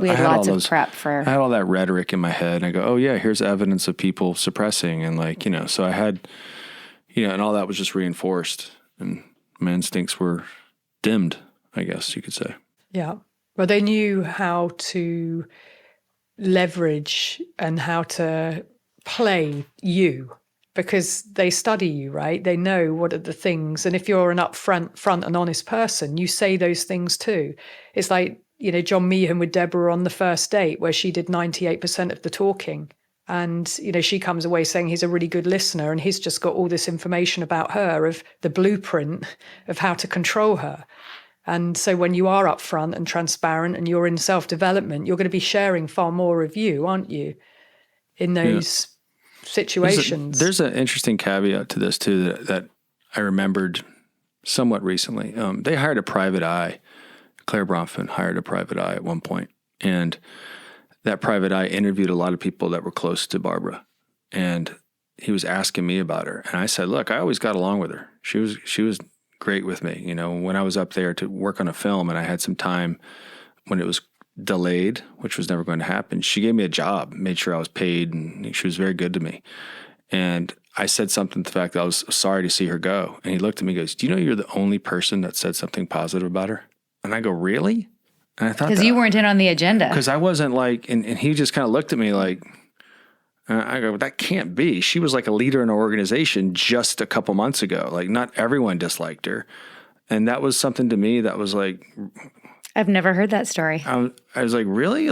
had lots of prep for. I had all that rhetoric in my head, and I go, oh yeah, here's evidence of people suppressing, and so I had, and all that was just reinforced, and my instincts were dimmed, I guess you could say. Yeah, well, they knew how to leverage and how to play you. Because they study you, right? They know what are the things. And if you're an upfront and honest person, you say those things too. It's like, John Meehan with Deborah on the first date where she did 98% of the talking. And, she comes away saying he's a really good listener, and he's just got all this information about her, of the blueprint of how to control her. And so when you are upfront and transparent and you're in self-development, you're going to be sharing far more of you, aren't you? In those situations. There's an interesting caveat to this too that I remembered somewhat recently. They hired a private eye. Claire Bronfman hired a private eye at one point, and that private eye interviewed a lot of people that were close to Barbara, and he was asking me about her, and I said, "Look, I always got along with her. She was great with me. When I was up there to work on a film, and I had some time when it was delayed, which was never going to happen, she gave me a job, made sure I was paid, and she was very good to me. And I said something to the fact that I was sorry to see her go. And he looked at me and goes, do you know you're the only person that said something positive about her? And I go, really? And I thought, because you weren't in on the agenda. Because I wasn't and he just kind of looked at me I go, that can't be. She was like a leader in our organization just a couple months ago. Not everyone disliked her. And that was something to me that was I've never heard that story. I was like, really?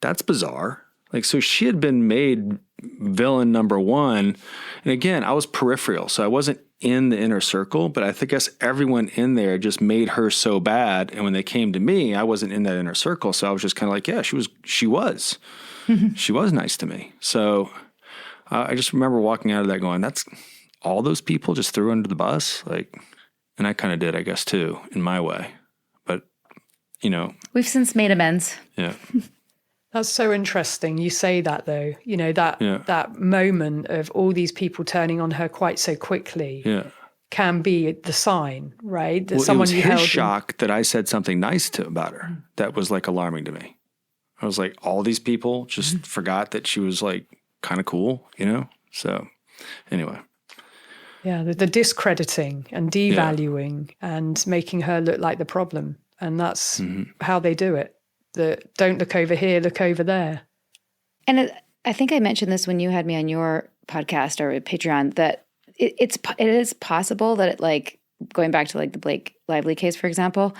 That's bizarre. So she had been made villain number one. And again, I was peripheral, so I wasn't in the inner circle, but I guess everyone in there just made her so bad. And when they came to me, I wasn't in that inner circle. So I was just kind of yeah, she was. She was nice to me. So I just remember walking out of that going, that's all those people just threw under the bus. And I kind of did, I guess, too, in my way. But, We've since made amends. Yeah. That's so interesting. You say that, though. That moment of all these people turning on her quite so quickly can be the sign, right? That it was his shock that I said something nice about her that was alarming to me. I was like, all these people just forgot that she was kind of cool, So anyway. Yeah, the discrediting and devaluing and making her look like the problem. And that's how they do it. Don't look over here, look over there. And I think I mentioned this when you had me on your podcast or Patreon, that it is possible that going back to the Blake Lively case, for example,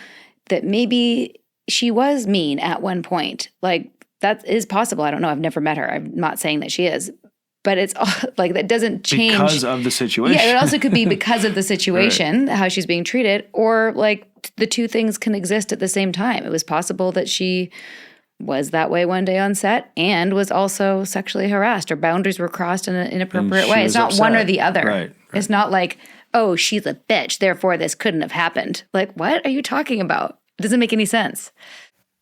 that maybe she was mean at one point. That is possible. I don't know. I've never met her. I'm not saying that she is. But it's that doesn't change. Because of the situation. Yeah, it also could be because of the situation, right. How she's being treated, or the two things can exist at the same time. It was possible that she was that way one day on set and was also sexually harassed, or boundaries were crossed in an inappropriate she way. was It's not one or upset. the other. Right. It's not like, oh, she's a bitch, therefore this couldn't have happened. Like, what are you talking about? It doesn't make any sense.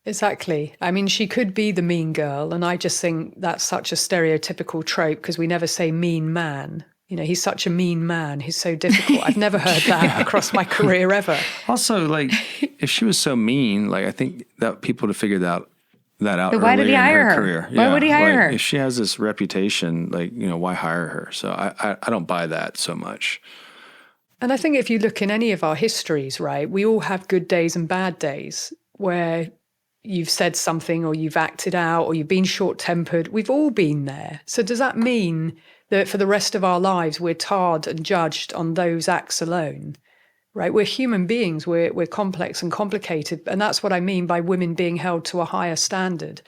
Exactly. I mean, she could be the mean girl, and I just think that's such a stereotypical trope because we never say mean man. You know, he's such a mean man. He's so difficult. I've never heard that across my career ever. Also, like, if she was so mean, like, I think that people would have figured that out But why did early he in hire her her? career. Why would he hire her? If she has this reputation, like, you know, why hire her? So I don't buy that so much. And I think if you look in any of our histories, right, we all have good days and bad days where you've said something or you've acted out or you've been short-tempered. We've all been there. So does that mean that for the rest of our lives, we're tarred and judged on those acts alone? Right? We're human beings. We're complex and complicated. And that's what I mean by women being held to a higher standard,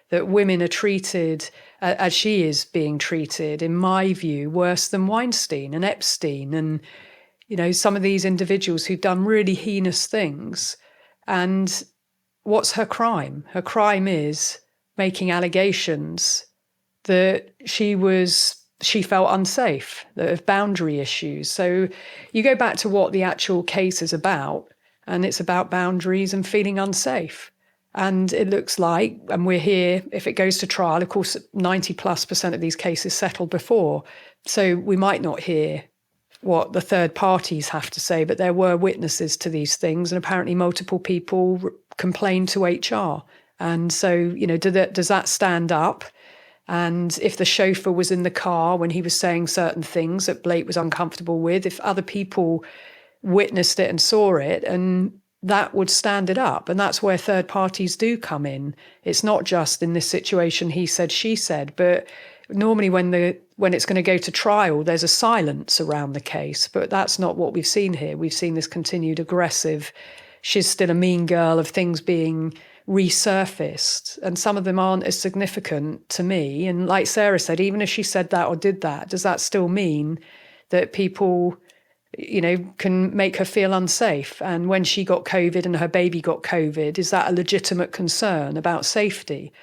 that women are treated as she is being treated, in my view, worse than Weinstein and Epstein and, you know, some of these individuals who've done really heinous things. And what's her crime? Her crime is making allegations that she felt unsafe, that have boundary issues. So you go back to what the actual case is about, and it's about boundaries and feeling unsafe. And it looks like, and we're here, if it goes to trial, of course, 90+% of these cases settled before. So we might not hear what the third parties have to say, but there were witnesses to these things, and apparently multiple people complained to HR. And so, you know, does that stand up? And if the chauffeur was in the car when he was saying certain things that Blake was uncomfortable with, if other people witnessed it and saw it, and that would stand it up. And that's where third parties do come in. It's not just in this situation, he said, she said, but normally when it's going to go to trial, there's a silence around the case. But that's not what we've seen here. We've seen this continued aggressive, she's still a mean girl, of things being resurfaced, and some of them aren't as significant to me. And like Sarah said, even if she said that or did that, does that still mean that people, you know, can make her feel unsafe? And when she got COVID and her baby got COVID, is that a legitimate concern about safety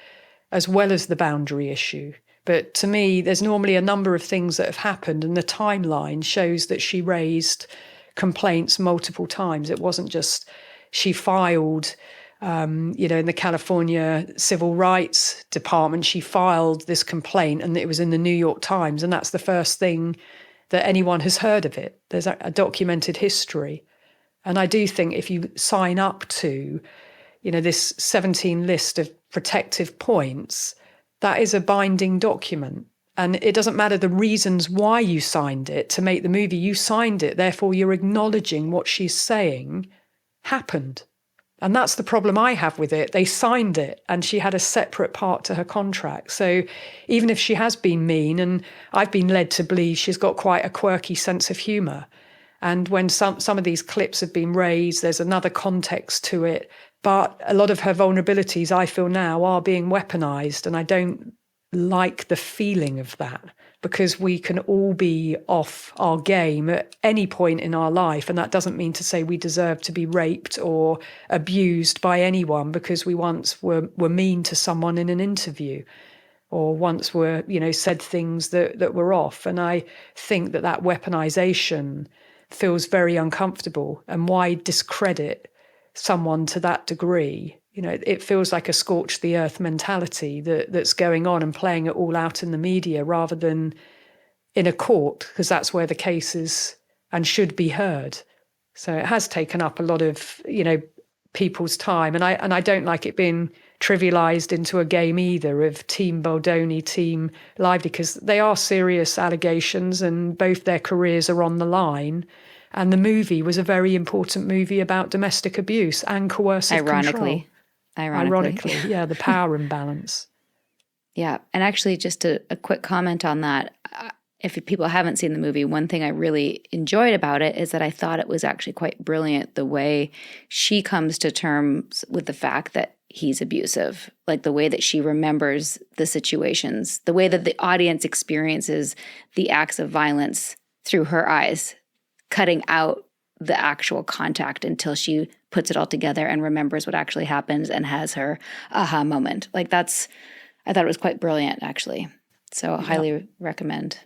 as well as the boundary issue? But to me, there's normally a number of things that have happened, and the timeline shows that she raised complaints multiple times. It wasn't just she filed, you know, in the California Civil Rights Department, she filed this complaint and it was in the New York Times, and that's the first thing that anyone has heard of it. There's a documented history. And I do think if you sign up to, you know, this 17 list of protective points, that is a binding document. And it doesn't matter the reasons why you signed it to make the movie. You signed it, therefore you're acknowledging what she's saying happened. And that's the problem I have with it. They signed it and she had a separate part to her contract. So even if she has been mean, and I've been led to believe she's got quite a quirky sense of humour. And when some of these clips have been raised, there's another context to it. But a lot of her vulnerabilities, I feel now, are being weaponised. And I don't like the feeling of that, because we can all be off our game at any point in our life. And that doesn't mean to say we deserve to be raped or abused by anyone because we once were mean to someone in an interview, or once were, you know, said things that were off. And I think that weaponization feels very uncomfortable. And why discredit someone to that degree? You know, it feels like a scorch the earth mentality that's going on and playing it all out in the media rather than in a court, because that's where the case is and should be heard. So it has taken up a lot of, you know, people's time. And I don't like it being trivialized into a game either of Team Baldoni, Team Lively, because they are serious allegations and both their careers are on the line. And the movie was a very important movie about domestic abuse and coercive control. Ironically, yeah, the power imbalance. Yeah. And actually, just a quick comment on that. If people haven't seen the movie, one thing I really enjoyed about it is that I thought it was actually quite brilliant the way she comes to terms with the fact that he's abusive, like the way that she remembers the situations, the way that the audience experiences the acts of violence through her eyes, cutting out the actual contact until she puts it all together and remembers what actually happened and has her aha moment. Like I thought it was quite brilliant, actually. So I highly recommend.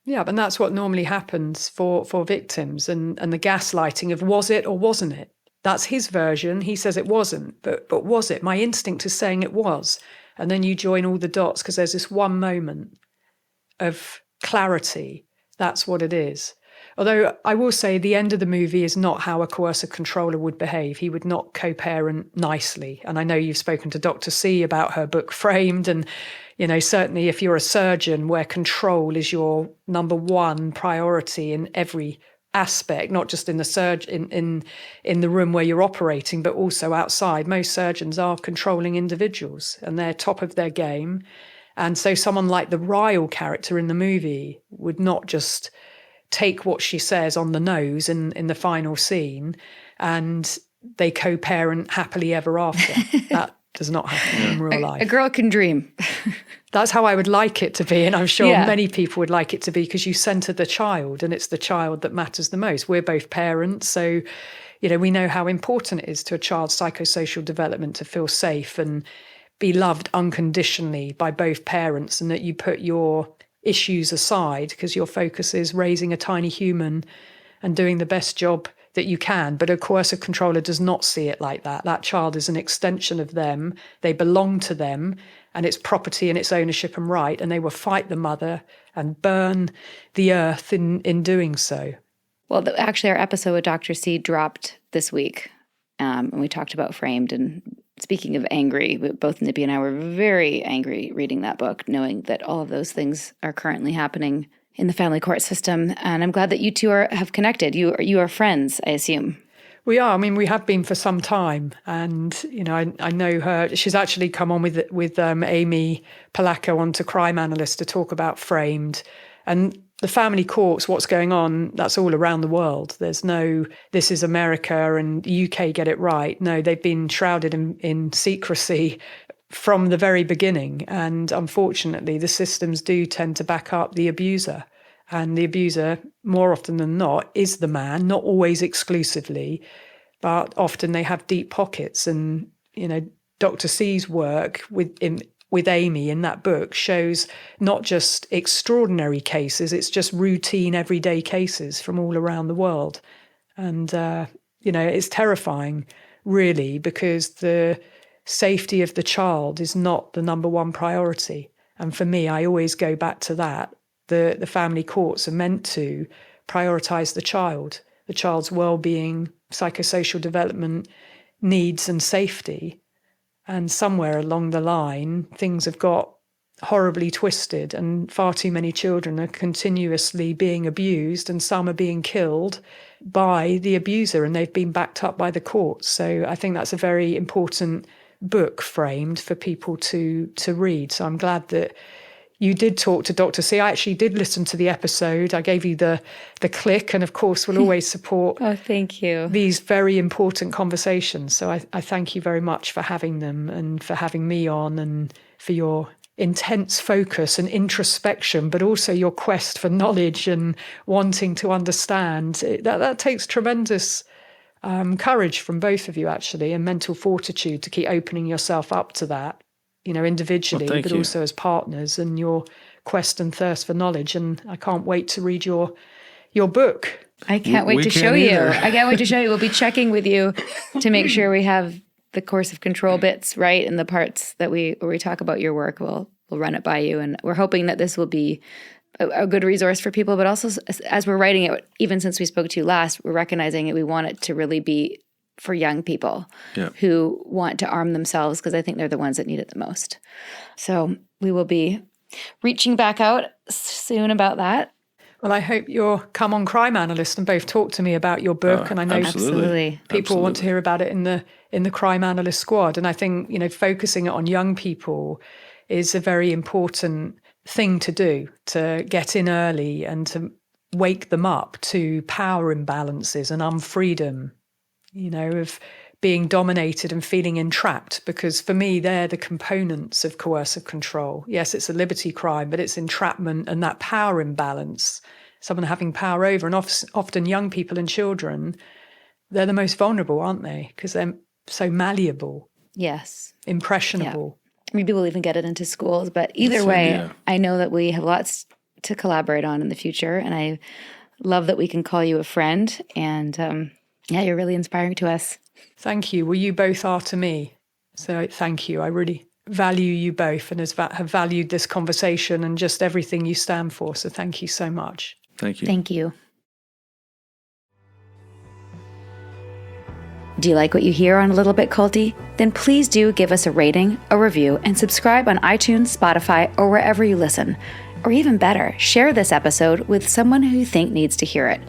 Yeah, and that's what normally happens for victims and the gaslighting of was it or wasn't it? That's his version. He says it wasn't, but was it? My instinct is saying it was. And then you join all the dots because there's this one moment of clarity. That's what it is. Although I will say the end of the movie is not how a coercive controller would behave. He would not co-parent nicely. And I know you've spoken to Dr. C about her book Framed. And, certainly if you're a surgeon where control is your number one priority in every aspect, not just in the in the room where you're operating, but also outside. Most surgeons are controlling individuals and they're top of their game. And so someone like the Ryle character in the movie would not just take what she says on the nose in the final scene and they co-parent happily ever after. That does not happen in real life. A girl can dream. That's how I would like it to be. And I'm sure many people would like it to be because you center the child and it's the child that matters the most. We're both parents. So, we know how important it is to a child's psychosocial development to feel safe and be loved unconditionally by both parents, and that you put your issues aside because your focus is raising a tiny human and doing the best job that you can. But a coercive controller does not see it like that. That child is an extension of them. They belong to them and it's property and it's ownership and right. And they will fight the mother and burn the earth in doing so. Well, actually, our episode with Dr. C dropped this week. And we talked about Framed. And speaking of angry, both Nippy and I were very angry reading that book, knowing that all of those things are currently happening in the family court system. And I'm glad that you two have connected. You are friends, I assume. We are. I mean, we have been for some time. And, I know her. She's actually come on with Amy Polacco onto Crime Analyst to talk about Framed. And the family courts, what's going on, that's all around the world. There's no, this is America and the UK get it right. No, they've been shrouded in secrecy from the very beginning. And unfortunately, the systems do tend to back up the abuser. And the abuser, more often than not, is the man, not always exclusively, but often they have deep pockets. And, Dr. C's work with Amy in that book shows not just extraordinary cases, it's just routine, everyday cases from all around the world. And, it's terrifying, really, because the safety of the child is not the number one priority. And for me, I always go back to that. The family courts are meant to prioritise the child's well-being, psychosocial development, needs and safety. And somewhere along the line, things have got horribly twisted and far too many children are continuously being abused and some are being killed by the abuser and they've been backed up by the courts. So I think that's a very important book, Framed, for people to read. So I'm glad that you did talk to Dr. C. I actually did listen to the episode. I gave you the click, and of course we'll always support thank you. These very important conversations. So I thank you very much for having them and for having me on and for your intense focus and introspection, but also your quest for knowledge and wanting to understand. That takes tremendous courage from both of you, actually, and mental fortitude to keep opening yourself up to that. Individually, but also as partners, and your quest and thirst for knowledge. And I can't wait to read your book. I can't wait to show you. I can't wait to show you. We'll be checking with you to make sure we have the coercive control bits right and the parts that where we talk about your work. We'll run it by you, and we're hoping that this will be a good resource for people. But also, as we're writing it, even since we spoke to you last, we're recognizing that we want it to really be for young people who want to arm themselves, because I think they're the ones that need it the most. So we will be reaching back out soon about that. Well, I hope you'll come on Crime Analyst and both talk to me about your book. And I know people want to hear about it in the Crime Analyst squad. And I think, focusing it on young people is a very important thing to do, to get in early and to wake them up to power imbalances and unfreedom, of being dominated and feeling entrapped, because for me, they're the components of coercive control. Yes, it's a liberty crime, but it's entrapment and that power imbalance, someone having power over, and often young people and children they're the most vulnerable, aren't they? Because they're so malleable, Yes. impressionable. Maybe we'll even get it into schools. But either That's the way, idea. I know that we have lots to collaborate on in the future. And I love that we can call you a friend. And yeah, you're really inspiring to us. Thank you. Well, you both are to me. So thank you. I really value you both and have valued this conversation and just everything you stand for. So thank you so much. Thank you. Thank you. Do you like what you hear on A Little Bit Culty? Then please do give us a rating, a review, and subscribe on iTunes, Spotify, or wherever you listen. Or even better, share this episode with someone who you think needs to hear it.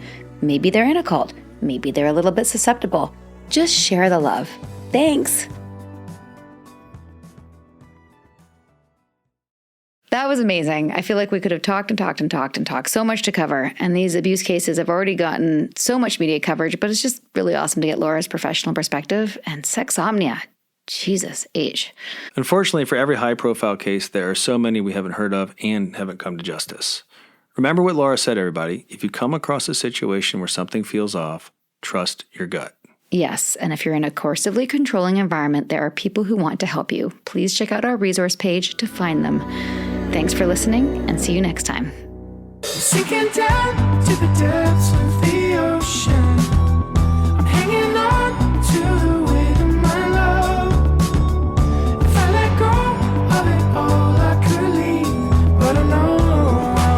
Maybe they're in a cult. Maybe they're a little bit susceptible. Just share the love. Thanks. That was amazing. I feel like we could have talked and talked and talked and talked. So much to cover. And these abuse cases have already gotten so much media coverage, but it's just really awesome to get Laura's professional perspective. And sexomnia. Jesus H. Unfortunately, for every high-profile case, there are so many we haven't heard of and haven't come to justice. Remember what Laura said, everybody. If you come across a situation where something feels off, trust your gut. Yes, and if you're in a coercively controlling environment, there are people who want to help you. Please check out our resource page to find them. Thanks for listening, and see you next time. Sinking down to the depths of the ocean, I'm hanging on to the weight of my love. If I let go of it all, I could leave, but I know I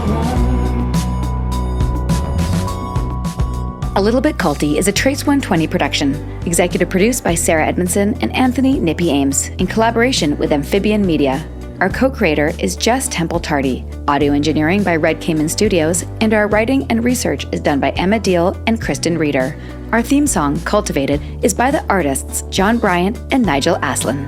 won't. A Little Bit Culty is a Trace 120 production, executive produced by Sarah Edmondson and Anthony Nippy Ames, in collaboration with Amphibian Media. Our co-creator is Jess Temple Tardy, audio engineering by Red Cayman Studios, and our writing and research is done by Emma Deal and Kristen Reeder. Our theme song, Cultivated, is by the artists John Bryant and Nigel Aslin.